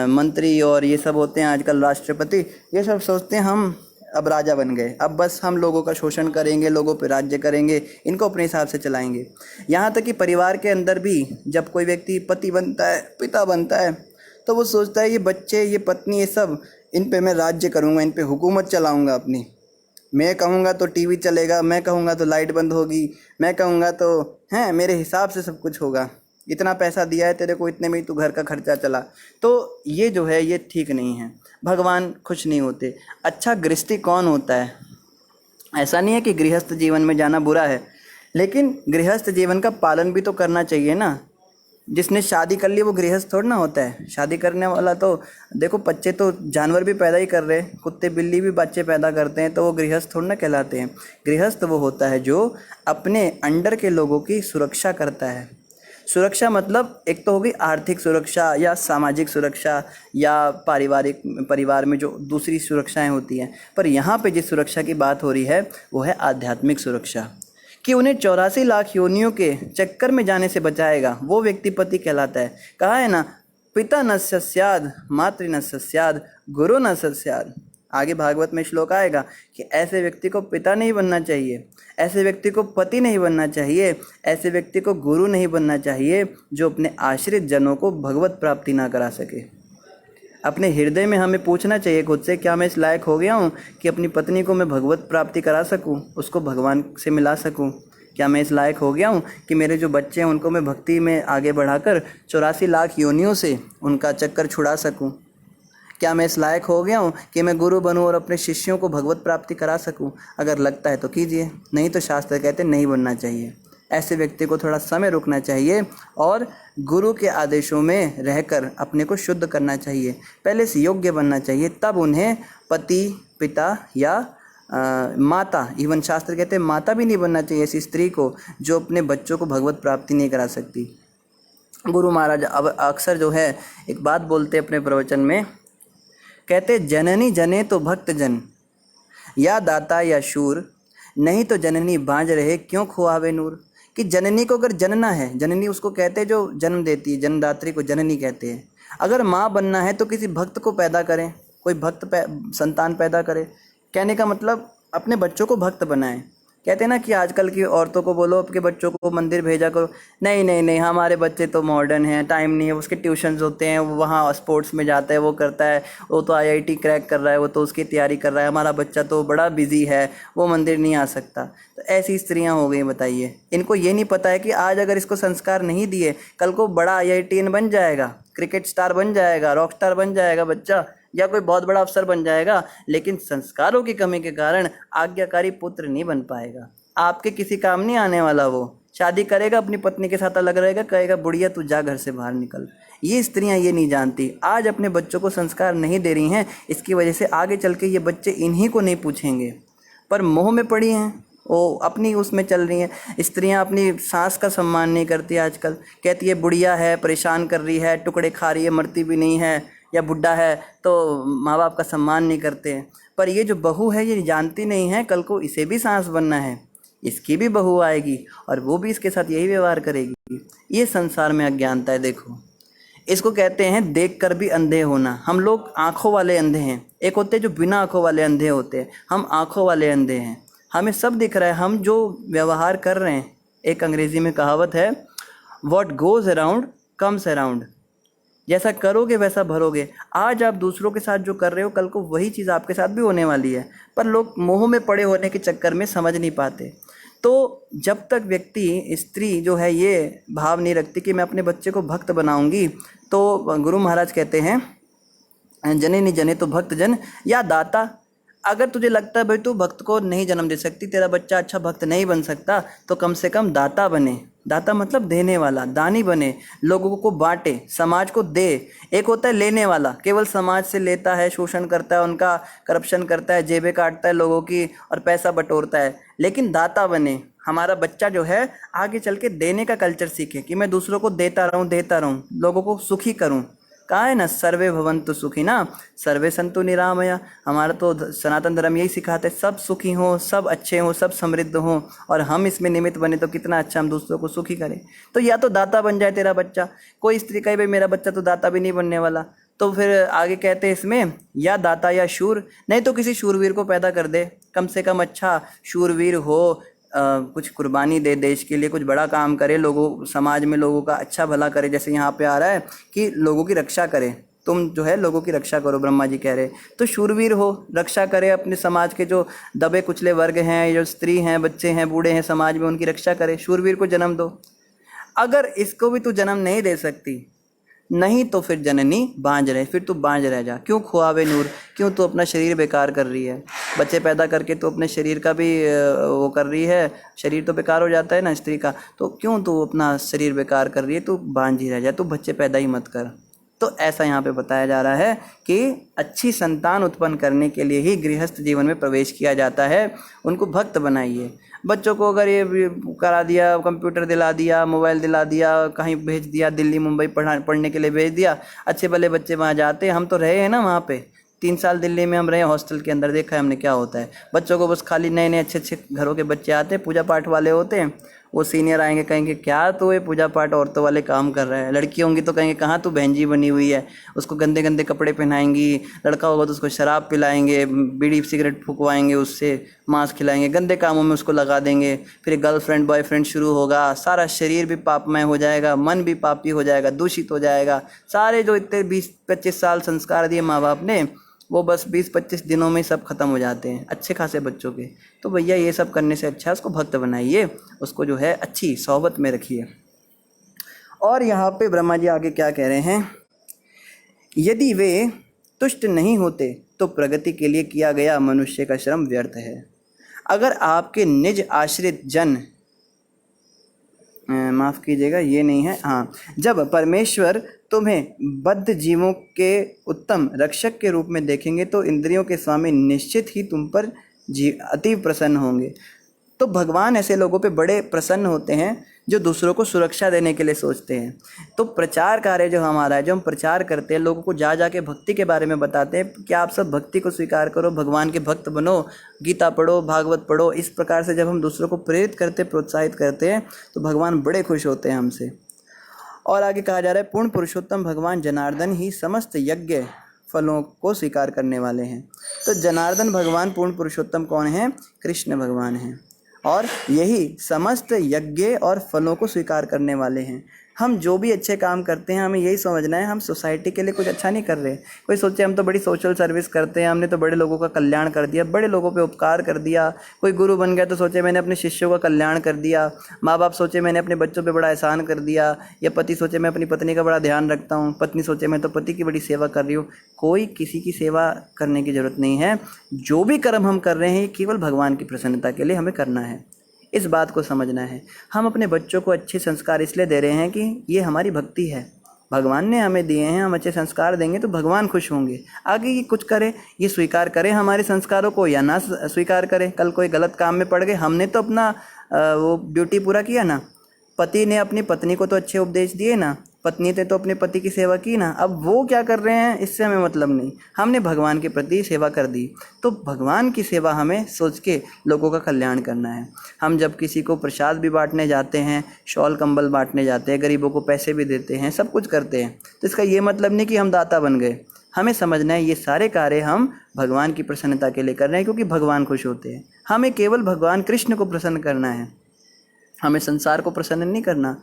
मंत्री और ये सब होते हैं आजकल राष्ट्रपति, ये सब सोचते हैं हम अब राजा बन गए, अब बस हम लोगों का शोषण करेंगे, लोगों पे राज्य करेंगे, इनको अपने हिसाब से चलाएंगे। यहाँ तक कि परिवार के अंदर भी जब कोई व्यक्ति पति बनता है, पिता बनता है, तो वो सोचता है ये बच्चे, ये पत्नी, ये सब, इन पे मैं राज्य करूँगा, इन पे हुकूमत चलाऊँगा अपनी। मैं कहूँगा तो टीवी चलेगा, मैं कहूँगा तो लाइट बंद होगी, मैं कहूँगा तो हैं मेरे हिसाब से सब कुछ होगा, इतना पैसा दिया है तेरे को, इतने में ही तू घर का खर्चा चला। तो ये जो है ये ठीक नहीं है, भगवान खुश नहीं होते। अच्छा गृहस्थी कौन होता है? ऐसा नहीं है कि गृहस्थ जीवन में जाना बुरा है, लेकिन गृहस्थ जीवन का पालन भी तो करना चाहिए ना। जिसने शादी कर ली वो गृहस्थ थोड़ा ना होता है। शादी करने वाला तो देखो, बच्चे तो जानवर भी पैदा ही कर रहे हैं, कुत्ते बिल्ली भी बच्चे पैदा करते हैं, तो वो गृहस्थ थोड़ा ना कहलाते हैं। गृहस्थ वो होता है जो अपने अंडर के लोगों की सुरक्षा करता है। सुरक्षा मतलब एक तो होगी आर्थिक सुरक्षा या सामाजिक सुरक्षा या पारिवारिक, परिवार में जो दूसरी सुरक्षाएं होती हैं, पर यहाँ पे जिस सुरक्षा की बात हो रही है वो है आध्यात्मिक सुरक्षा, कि उन्हें 84 लाख योनियों के चक्कर में जाने से बचाएगा, वो व्यक्ति पति कहलाता है। कहा है ना, पिता न स्याद, मातृ न स्याद, गुरु न स्याद। आगे भागवत में श्लोक आएगा कि ऐसे व्यक्ति को पिता नहीं बनना चाहिए, ऐसे व्यक्ति को पति नहीं बनना चाहिए, ऐसे व्यक्ति को गुरु नहीं बनना चाहिए जो अपने आश्रित जनों को भगवत प्राप्ति ना करा सके। अपने हृदय में हमें पूछना चाहिए खुद से, क्या मैं इस लायक हो गया हूँ कि अपनी पत्नी को मैं भगवत प्राप्ति करा सकूँ, उसको भगवान से मिला सकूँ? क्या मैं इस लायक हो गया हूँ कि मेरे जो बच्चे हैं उनको मैं भक्ति में आगे बढ़ाकर 84 लाख योनियों से उनका चक्कर छुड़ा सकूँ? क्या मैं इस लायक हो गया हूँ कि मैं गुरु बनूँ और अपने शिष्यों को भगवत प्राप्ति करा सकूँ? अगर लगता है तो कीजिए, नहीं तो शास्त्र कहते नहीं बनना चाहिए। ऐसे व्यक्ति को थोड़ा समय रुकना चाहिए और गुरु के आदेशों में रहकर अपने को शुद्ध करना चाहिए, पहले से योग्य बनना चाहिए, तब उन्हें पति, पिता या माता, इवन शास्त्र कहते हैं माता भी नहीं बनना चाहिए ऐसी स्त्री को जो अपने बच्चों को भगवत प्राप्ति नहीं करा सकती। गुरु महाराज अब अक्सर जो है एक बात बोलते अपने प्रवचन में, कहते जननी जने तो भक्त जन, या दाता या शूर, नहीं तो जननी बांझ रहे क्यों खुआवे नूर। कि जननी को अगर जनना है, जननी उसको कहते हैं जो जन्म देती है, जन्मदात्री को जननी कहते हैं। अगर माँ बनना है तो किसी भक्त को पैदा करें, कोई भक्त संतान पैदा करे। कहने का मतलब अपने बच्चों को भक्त बनाएं। कहते हैं ना कि आजकल की औरतों को बोलो आपके बच्चों को मंदिर भेजा करो, नहीं नहीं नहीं हमारे बच्चे तो मॉडर्न हैं, टाइम नहीं है, उसके ट्यूशन्स होते हैं, वो वहाँ स्पोर्ट्स में जाता है, वो करता है, वो तो आईआईटी क्रैक कर रहा है, वो तो उसकी तैयारी कर रहा है, हमारा बच्चा तो बड़ा बिजी है, वो मंदिर नहीं आ सकता। तो ऐसी स्त्रियाँ हो गई, बताइए। इनको ये नहीं पता है कि आज अगर इसको संस्कार नहीं दिए, कल को बड़ा आईआईटीएन बन जाएगा, क्रिकेट स्टार बन जाएगा, रॉक स्टार बन जाएगा बच्चा, या कोई बहुत बड़ा अफसर बन जाएगा, लेकिन संस्कारों की कमी के कारण आज्ञाकारी पुत्र नहीं बन पाएगा, आपके किसी काम नहीं आने वाला। वो शादी करेगा, अपनी पत्नी के साथ अलग रहेगा, कहेगा बुढ़िया तू जा घर से बाहर निकल। ये स्त्रियां ये नहीं जानती, आज अपने बच्चों को संस्कार नहीं दे रही हैं, इसकी वजह से आगे चल के ये बच्चे इन्हीं को नहीं पूछेंगे, पर मोह में पड़ी हैं, वो अपनी उसमें चल रही हैं। स्त्रियां अपनी सास का सम्मान नहीं करती आजकल, कहती है बुढ़िया है, परेशान कर रही है, टुकड़े खा रही है, मरती भी नहीं है, या बुढ़ा है तो माँ बाप का सम्मान नहीं करते हैं। पर ये जो बहू है ये जानती नहीं है कल को इसे भी सास बनना है, इसकी भी बहू आएगी और वो भी इसके साथ यही व्यवहार करेगी। ये संसार में अज्ञानता है। देखो, इसको कहते हैं देख कर भी अंधे होना। हम लोग आँखों वाले अंधे हैं, एक होते हैं जो बिना आँखों वाले अंधे होते हैं, हम आँखों वाले अंधे हैं, हमें सब दिख रहा है, हम जो व्यवहार कर रहे हैं। एक अंग्रेजी में कहावत है, what goes around comes around, जैसा करोगे वैसा भरोगे। आज आप दूसरों के साथ जो कर रहे हो, कल को वही चीज़ आपके साथ भी होने वाली है, पर लोग मोह में पड़े होने के चक्कर में समझ नहीं पाते। तो जब तक व्यक्ति, स्त्री जो है ये भाव नहीं रखती कि मैं अपने बच्चे को भक्त बनाऊंगी, तो गुरु महाराज कहते हैं जननी जने तो भक्त जन, या दाता। अगर तुझे लगता है भाई तू भक्त को नहीं जन्म दे सकती, तेरा बच्चा अच्छा भक्त नहीं बन सकता, तो कम से कम दाता बने। दाता मतलब देने वाला, दानी बने, लोगों को बांटे, समाज को दे। एक होता है लेने वाला, केवल समाज से लेता है, शोषण करता है, उनका करप्शन करता है, जेबें काटता है लोगों की और पैसा बटोरता है। लेकिन दाता बने, हमारा बच्चा जो है आगे चल के देने का कल्चर सीखे कि मैं दूसरों को देता रहूं, लोगों को सुखी करूं। कहा है ना, सर्वे भवन्तु सुखिना सर्वे सन्तु निरामया। हमारा तो सनातन धर्म यही सिखाते, सब सुखी हों, सब अच्छे हों, सब समृद्ध हों, और हम इसमें निमित्त बने तो कितना अच्छा हम दूसरों को सुखी करें। तो या तो दाता बन जाए तेरा बच्चा। कोई स्त्री कहे भाई मेरा बच्चा तो दाता भी नहीं बनने वाला, तो फिर आगे कहते हैं इसमें, या दाता या शूर, नहीं तो किसी शूरवीर को पैदा कर दे, कम से कम अच्छा शूरवीर हो, कुछ कुर्बानी दे देश के लिए, कुछ बड़ा काम करे, लोगों समाज में लोगों का अच्छा भला करे। जैसे यहाँ पे आ रहा है कि लोगों की रक्षा करे, तुम जो है लोगों की रक्षा करो, ब्रह्मा जी कह रहे, तो शूरवीर हो, रक्षा करे, अपने समाज के जो दबे कुचले वर्ग हैं, जो स्त्री हैं, बच्चे हैं, बूढ़े हैं समाज में, उनकी रक्षा करे, शूरवीर को जन्म दो। अगर इसको भी तू जन्म नहीं दे सकती, नहीं तो फिर जननी बांझ रहे, फिर तू बांझ रह जा, क्यों खुआवे नूर, क्यों तू अपना शरीर बेकार कर रही है। बच्चे पैदा करके तू अपने शरीर का भी वो कर रही है, शरीर तो बेकार हो जाता है ना स्त्री का, तो क्यों तू अपना शरीर बेकार कर रही है, तू बांझ ही रह जा, तू बच्चे पैदा ही मत कर। तो ऐसा यहाँ पे बताया जा रहा है कि अच्छी संतान उत्पन्न करने के लिए ही गृहस्थ जीवन में प्रवेश किया जाता है। उनको भक्त बनाइए। बच्चों को अगर ये करा दिया, कंप्यूटर दिला दिया, मोबाइल दिला दिया, कहीं भेज दिया, दिल्ली मुंबई पढ़ने के लिए भेज दिया, अच्छे भले बच्चे वहाँ जाते हैं। हम तो रहे हैं ना वहाँ पे, 3 साल दिल्ली में हम रहे, हॉस्टल के अंदर देखा है हमने क्या होता है। बच्चों को बस खाली नए नए अच्छे अच्छे घरों के बच्चे आते हैं, पूजा पाठ वाले होते हैं, वो सीनियर आएंगे, कहेंगे क्या तो ये पूजा पाठ औरतों वाले काम कर रहा है। लड़की होंगी तो कहेंगे कहाँ तू बहन जी बनी हुई है, उसको गंदे गंदे कपड़े पहनाएंगी। लड़का होगा तो उसको शराब पिलाएंगे, बीड़ी सिगरेट फुकवाएंगे, उससे मांस खिलाएंगे, गंदे कामों में उसको लगा देंगे। फिर गर्लफ्रेंड बॉयफ्रेंड शुरू होगा, सारा शरीर भी पापमय हो जाएगा, मन भी पापी हो जाएगा, दूषित हो जाएगा। सारे जो इतने 20-25 साल संस्कार दिए माँ बाप ने, वो बस 20-25 दिनों में सब खत्म हो जाते हैं अच्छे खासे बच्चों के। तो भैया ये सब करने से अच्छा उसको भक्त बनाइए, उसको जो है अच्छी सोहबत में रखिए। और यहाँ पे ब्रह्मा जी आगे क्या कह रहे हैं, यदि वे तुष्ट नहीं होते तो प्रगति के लिए किया गया मनुष्य का श्रम व्यर्थ है। अगर आपके निज आश्रित जन, माफ़ कीजिएगा ये नहीं है, हाँ, जब परमेश्वर तुम्हें बद्ध जीवों के उत्तम रक्षक के रूप में देखेंगे तो इंद्रियों के स्वामी निश्चित ही तुम पर अति प्रसन्न होंगे। तो भगवान ऐसे लोगों पे बड़े प्रसन्न होते हैं जो दूसरों को सुरक्षा देने के लिए सोचते हैं। तो प्रचार कार्य जो हमारा है, जो हम प्रचार करते हैं, लोगों को जा के भक्ति के बारे में बताते हैं कि आप सब भक्ति को स्वीकार करो, भगवान के भक्त बनो, गीता पढ़ो, भागवत पढ़ो। इस प्रकार से जब हम दूसरों को प्रेरित करते, प्रोत्साहित करते हैं तो भगवान बड़े खुश होते हैं हमसे। और आगे कहा जा रहा है, पूर्ण पुरुषोत्तम भगवान जनार्दन ही समस्त यज्ञ फलों को स्वीकार करने वाले हैं। तो जनार्दन भगवान पूर्ण पुरुषोत्तम कौन है? कृष्ण भगवान हैं, और यही समस्त यज्ञ और फलों को स्वीकार करने वाले हैं। हम जो भी अच्छे काम करते हैं, हमें यही समझना है हम सोसाइटी के लिए कुछ अच्छा नहीं कर रहे। कोई सोचे हम तो बड़ी सोशल सर्विस करते हैं, हमने तो बड़े लोगों का कल्याण कर दिया, बड़े लोगों पे उपकार कर दिया। कोई गुरु बन गया तो सोचे मैंने अपने शिष्यों का कल्याण कर दिया, माँ बाप सोचे मैंने अपने बच्चों पे बड़ा एहसान कर दिया, या पति सोचे मैं अपनी पत्नी का बड़ा ध्यान रखता हूँ, पत्नी सोचे मैं तो पति की बड़ी सेवा कर रही हूँ। कोई किसी की सेवा करने की ज़रूरत नहीं है। जो भी कर्म हम कर रहे हैं केवल भगवान की प्रसन्नता के लिए हमें करना है। इस बात को समझना है। हम अपने बच्चों को अच्छे संस्कार इसलिए दे रहे हैं कि ये हमारी भक्ति है, भगवान ने हमें दिए हैं, हम अच्छे संस्कार देंगे तो भगवान खुश होंगे। आगे ये कुछ करे, ये स्वीकार करें हमारे संस्कारों को या ना स्वीकार करें। कल कोई गलत काम में पड़ गए, हमने तो अपना वो ड्यूटी पूरा किया ना, पति ने अपनी पत्नी को तो अच्छे उपदेश दिए ना, पत्नी ने तो अपने पति की सेवा की ना। अब वो क्या कर रहे हैं इससे हमें मतलब नहीं, हमने भगवान के प्रति सेवा कर दी। तो भगवान की सेवा हमें सोच के लोगों का कल्याण करना है। हम जब किसी को प्रसाद भी बांटने जाते हैं, शॉल कंबल बांटने जाते हैं, गरीबों को पैसे भी देते हैं, सब कुछ करते हैं, तो इसका ये मतलब नहीं कि हम दाता बन गए। हमें समझना है ये सारे कार्य हम भगवान की प्रसन्नता के लिए कर रहे हैं, क्योंकि भगवान खुश होते हैं। हमें केवल भगवान कृष्ण को प्रसन्न करना है, हमें संसार को प्रसन्न नहीं करना।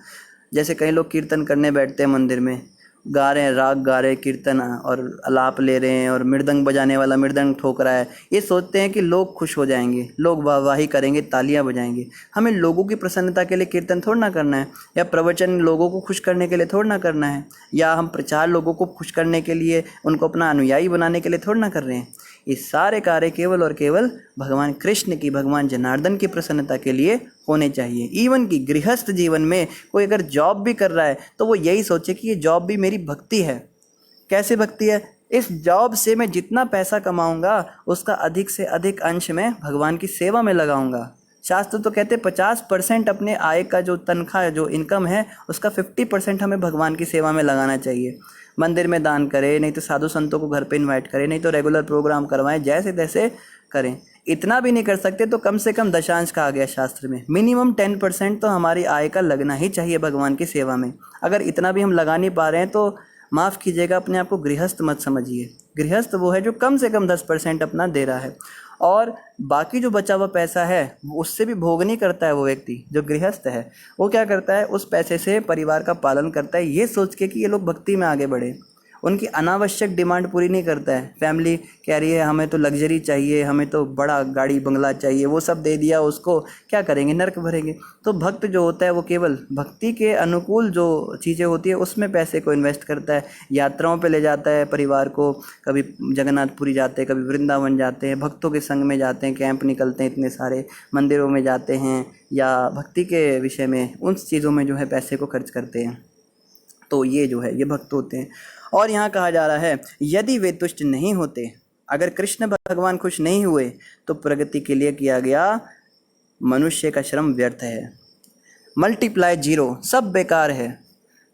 जैसे कई लोग कीर्तन करने बैठते हैं, मंदिर में गा रहे हैं, राग गा रहे हैं, कीर्तन और अलाप ले रहे हैं, और मृदंग बजाने वाला मृदंग ठोक रहा है। ये सोचते हैं कि लोग खुश हो जाएंगे, लोग वाहवाही करेंगे, तालियां बजाएंगे। हमें लोगों की प्रसन्नता के लिए कीर्तन थोड़ा ना करना है, या प्रवचन लोगों को खुश करने के लिए थोड़ा ना करना है, या हम प्रचार लोगों को खुश करने के लिए, उनको अपना अनुयायी बनाने के लिए थोड़ा ना कर रहे हैं। ये सारे कार्य केवल और केवल भगवान कृष्ण की, भगवान जनार्दन की प्रसन्नता के लिए होने चाहिए। इवन कि गृहस्थ जीवन में कोई अगर जॉब भी कर रहा है तो वो यही सोचे कि ये जॉब भी मेरी भक्ति है। कैसे भक्ति है? इस जॉब से मैं जितना पैसा कमाऊंगा उसका अधिक से अधिक अंश मैं भगवान की सेवा में लगाऊंगा। शास्त्र तो कहते 50% अपने आय का जो तनख्वाह, जो इनकम है, उसका 50% हमें भगवान की सेवा में लगाना चाहिए। मंदिर में दान करें, नहीं तो साधु संतों को घर पे इनवाइट करें, नहीं तो रेगुलर प्रोग्राम करवाएं, जैसे तैसे करें। इतना भी नहीं कर सकते तो कम से कम दशांश कहा गया शास्त्र में, मिनिमम 10% तो हमारी आय का लगना ही चाहिए भगवान की सेवा में। अगर इतना भी हम लगा नहीं पा रहे हैं तो माफ़ कीजिएगा, अपने आप को गृहस्थ मत समझिए। गृहस्थ वो है जो कम से कम 10% अपना दे रहा है, और बाकी जो बचा हुआ पैसा है उससे भी भोग नहीं करता है। वो व्यक्ति जो गृहस्थ है वो क्या करता है, उस पैसे से परिवार का पालन करता है, ये सोच के कि ये लोग भक्ति में आगे बढ़े। उनकी अनावश्यक डिमांड पूरी नहीं करता है। फैमिली कह रही है हमें तो लग्जरी चाहिए, हमें तो बड़ा गाड़ी बंगला चाहिए, वो सब दे दिया उसको, क्या करेंगे? नर्क भरेंगे। तो भक्त जो होता है वो केवल भक्ति के अनुकूल जो चीज़ें होती है उसमें पैसे को इन्वेस्ट करता है। यात्राओं पे ले जाता है परिवार को, कभी जगन्नाथपुरी जाते हैं, कभी वृंदावन जाते हैं, भक्तों के संग में जाते हैं, कैंप निकलते हैं, इतने सारे मंदिरों में जाते हैं, या भक्ति के विषय में उन चीज़ों में जो है पैसे को खर्च करते हैं। तो ये जो है ये भक्त होते हैं। और यहाँ कहा जा रहा है, यदि वे तुष्ट नहीं होते, अगर कृष्ण भगवान खुश नहीं हुए तो प्रगति के लिए किया गया मनुष्य का श्रम व्यर्थ है। मल्टीप्लाई 0, सब बेकार है।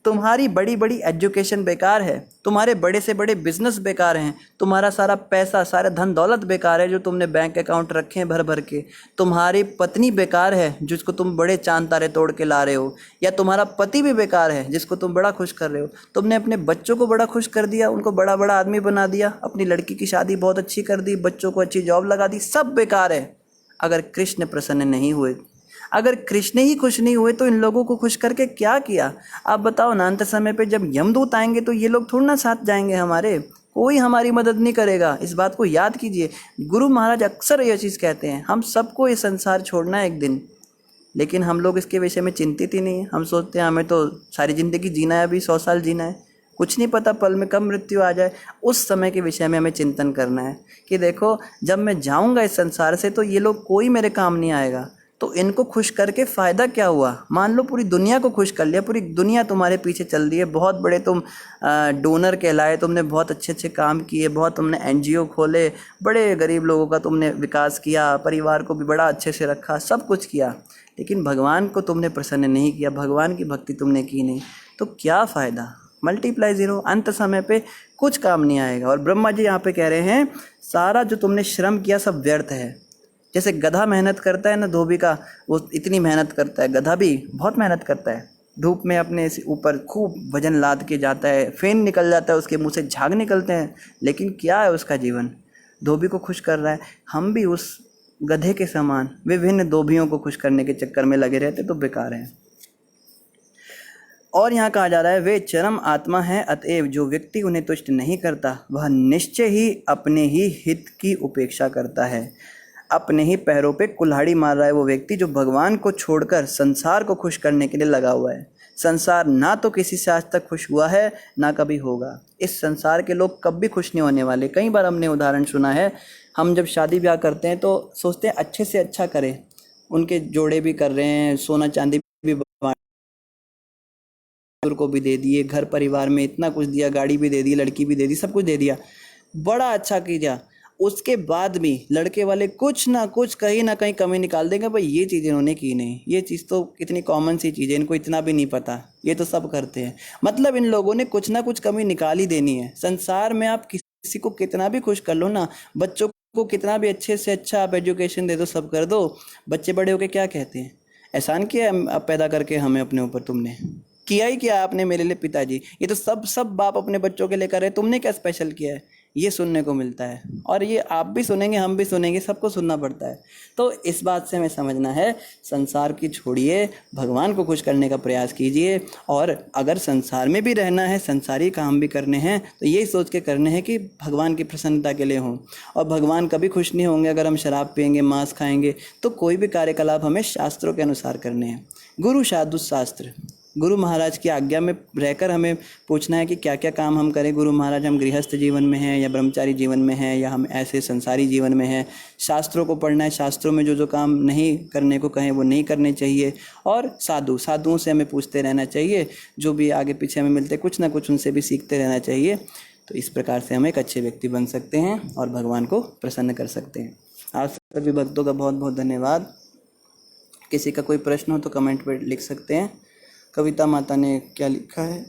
तुम्हारी बड़ी बड़ी एजुकेशन बेकार है, तुम्हारे बड़े से बड़े बिजनेस बेकार हैं, तुम्हारा सारा पैसा, सारा धन दौलत बेकार है जो तुमने बैंक अकाउंट रखे हैं भर भर के, तुम्हारी पत्नी बेकार है जिसको तुम बड़े चांद तारे तोड़ के ला रहे हो, या तुम्हारा पति भी बेकार है जिसको तुम बड़ा खुश कर रहे हो, तुमने अपने बच्चों को बड़ा खुश कर दिया, उनको बड़ा बड़ा आदमी बना दिया, अपनी लड़की की शादी बहुत अच्छी कर दी, बच्चों को अच्छी जॉब लगा दी, सब बेकार है अगर कृष्ण प्रसन्न नहीं हुए। अगर कृष्ण ही खुश नहीं हुए तो इन लोगों को खुश करके क्या किया? आप बताओ ना, अंत समय पे जब यमदूत आएंगे तो ये लोग थोड़ा ना साथ जाएंगे हमारे, कोई हमारी मदद नहीं करेगा। इस बात को याद कीजिए। गुरु महाराज अक्सर ये चीज़ कहते हैं, हम सबको ये संसार छोड़ना है एक दिन, लेकिन हम लोग इसके विषय में चिंतित ही नहीं है। हम सोचते हैं हमें तो सारी ज़िंदगी जीना है, अभी 100 साल जीना है, कुछ नहीं पता पल में कब मृत्यु आ जाए। उस समय के विषय में हमें चिंतन करना है कि देखो जब मैं जाऊंगा इस संसार से तो ये लोग कोई मेरे काम नहीं आएगा, तो इनको खुश करके फ़ायदा क्या हुआ? मान लो पूरी दुनिया को खुश कर लिया, पूरी दुनिया तुम्हारे पीछे चल रही है, बहुत बड़े तुम डोनर कहलाए, तुमने बहुत अच्छे अच्छे काम किए, बहुत तुमने NGO खोले, बड़े गरीब लोगों का तुमने विकास किया, परिवार को भी बड़ा अच्छे से रखा, सब कुछ किया, लेकिन भगवान को तुमने प्रसन्न नहीं किया, भगवान की भक्ति तुमने की नहीं, तो क्या फ़ायदा? मल्टीप्लाई ज़ीरो, अंत समय पे कुछ काम नहीं आएगा। और ब्रह्मा जी यहाँ पे कह रहे हैं सारा जो तुमने श्रम किया सब व्यर्थ है। जैसे गधा मेहनत करता है ना, धोबी का, वो इतनी मेहनत करता है, गधा भी बहुत मेहनत करता है, धूप में अपने ऊपर खूब वजन लाद के जाता है, फेन निकल जाता है, उसके मुंह से झाग निकलते हैं, लेकिन क्या है उसका जीवन? धोबी को खुश कर रहा है। हम भी उस गधे के समान विभिन्न धोबियों को खुश करने के चक्कर में लगे रहते तो बेकार है। और यहाँ कहा जा रहा है वे चरम आत्मा हैं, अतएव जो व्यक्ति उन्हें तुष्ट नहीं करता वह निश्चय ही अपने ही हित की उपेक्षा करता है। अपने ही पैरों पे कुल्हाड़ी मार रहा है वो व्यक्ति जो भगवान को छोड़कर संसार को खुश करने के लिए लगा हुआ है। संसार ना तो किसी से आज तक खुश हुआ है ना कभी होगा। इस संसार के लोग कभी भी खुश नहीं होने वाले। कई बार हमने उदाहरण सुना है, हम जब शादी ब्याह करते हैं तो सोचते हैं अच्छे से अच्छा करें, उनके जोड़े भी कर रहे हैं, सोना चांदी भी को भी दे दिए, घर परिवार में इतना कुछ दिया, गाड़ी भी दे दी, लड़की भी दे दी, सब कुछ दे दिया, बड़ा अच्छा किया। उसके बाद भी लड़के वाले कुछ ना कुछ कहीं ना कहीं कमी निकाल देंगे, भाई ये चीज़ इन्होंने की नहीं, ये चीज़ तो कितनी कॉमन सी चीज़ है, इनको इतना भी नहीं पता, ये तो सब करते हैं। मतलब इन लोगों ने कुछ ना कुछ कमी निकाल ही देनी है। संसार में आप किसी को कितना भी खुश कर लो ना, बच्चों को कितना भी अच्छे से अच्छा आप एजुकेशन दे दो, सब कर दो, बच्चे बड़े होके क्या कहते हैं? एहसान किया अब पैदा करके हमें अपने ऊपर, तुमने किया ही क्या आपने मेरे लिए पिताजी? ये तो सब बाप अपने बच्चों के लिए कर रहे हैं, तुमने क्या स्पेशल किया है? ये सुनने को मिलता है, और ये आप भी सुनेंगे, हम भी सुनेंगे, सबको सुनना पड़ता है। तो इस बात से हमें समझना है, संसार की छोड़िए, भगवान को खुश करने का प्रयास कीजिए। और अगर संसार में भी रहना है, संसारी काम भी करने हैं, तो यही सोच के करने हैं कि भगवान की प्रसन्नता के लिए हों। और भगवान कभी खुश नहीं होंगे अगर हम शराब पिएंगे, मांस खाएंगे। तो कोई भी कार्यकलाप हमें शास्त्रों के अनुसार करने हैं। गुरु साधु शास्त्र, गुरु महाराज की आज्ञा में रहकर हमें पूछना है कि क्या क्या काम हम करें। गुरु महाराज, हम गृहस्थ जीवन में हैं या ब्रह्मचारी जीवन में हैं या हम ऐसे संसारी जीवन में हैं। शास्त्रों को पढ़ना है, शास्त्रों में जो जो काम नहीं करने को कहें वो नहीं करने चाहिए। और साधुओं से हमें पूछते रहना चाहिए, जो भी आगे पीछे हमें मिलते कुछ ना कुछ उनसे भी सीखते रहना चाहिए। तो इस प्रकार से हम एक अच्छे व्यक्ति बन सकते हैं और भगवान को प्रसन्न कर सकते हैं। आप सभी भक्तों का बहुत बहुत धन्यवाद। किसी का कोई प्रश्न हो तो कमेंट पर लिख सकते हैं। कविता माता ने क्या लिखा है?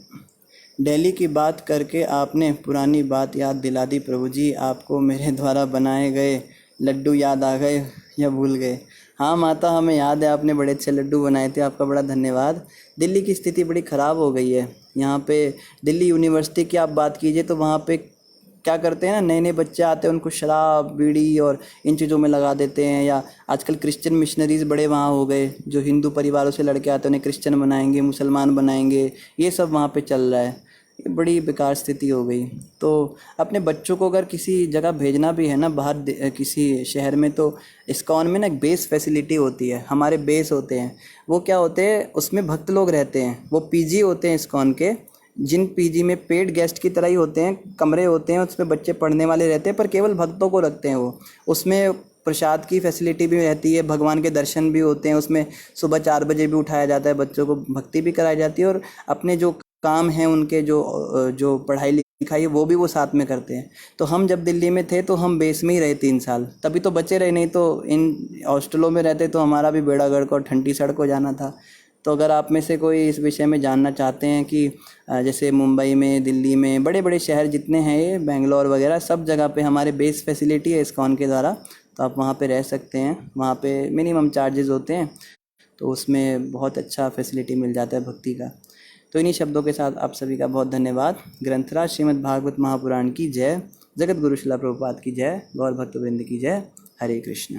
दिल्ली की बात करके आपने पुरानी बात याद दिला दी प्रभु जी, आपको मेरे द्वारा बनाए गए लड्डू याद आ गए या भूल गए? हाँ माता, हमें याद है, आपने बड़े अच्छे लड्डू बनाए थे, आपका बड़ा धन्यवाद। दिल्ली की स्थिति बड़ी ख़राब हो गई है। यहाँ पे दिल्ली यूनिवर्सिटी की आप बात कीजिए तो वहाँ पे क्या करते हैं ना, नए नए बच्चे आते हैं, उनको शराब बीड़ी और इन चीज़ों में लगा देते हैं। या आजकल क्रिश्चियन मिशनरीज़ बड़े वहाँ हो गए, जो हिंदू परिवारों से लड़के आते हैं उन्हें क्रिश्चियन बनाएंगे, मुसलमान बनाएंगे, ये सब वहाँ पे चल रहा है। ये बड़ी बेकार स्थिति हो गई। तो अपने बच्चों को अगर किसी जगह भेजना भी है ना, बाहर किसी शहर में, तो इस्कॉन में ना एक बेस फैसिलिटी होती है। हमारे बेस होते हैं, वो क्या होते हैं, उसमें भक्त लोग रहते हैं, वो पीजी होते हैं इस्कॉन के, जिन पीजी में पेड गेस्ट की तरह ही होते हैं, कमरे होते हैं, उसमें बच्चे पढ़ने वाले रहते हैं, पर केवल भक्तों को रखते हैं वो। उसमें प्रसाद की फैसिलिटी भी रहती है, भगवान के दर्शन भी होते हैं, उसमें सुबह 4 बजे भी उठाया जाता है, बच्चों को भक्ति भी कराई जाती है, और अपने जो काम हैं उनके जो पढ़ाई लिखाई है वो भी वो साथ में करते हैं। तो हम जब दिल्ली में थे तो हम बेस में ही रहे 3 साल, तभी तो बचे रहे, नहीं तो इन हॉस्टलों में रहते तो हमारा भी बेड़ा गर्क और ठंडी सड़क हो जाना था। तो अगर आप में से कोई इस विषय में जानना चाहते हैं कि जैसे मुंबई में, दिल्ली में, बड़े बड़े शहर जितने हैं, ये बेंगलोर वगैरह, सब जगह पे हमारे बेस फैसिलिटी है इस्कॉन के द्वारा। तो आप वहाँ पे रह सकते हैं। वहाँ पे मिनिमम चार्जेस होते हैं, तो उसमें बहुत अच्छा फैसिलिटी मिल जाता है भक्ति का। तो इन्हीं शब्दों के साथ आप सभी का बहुत धन्यवाद। ग्रंथराज श्रीमद् भागवत महापुराण की जय। जगत गुरु शिला प्रभुपाद की जय। गौर भक्तवृंद की जय। हरे कृष्ण।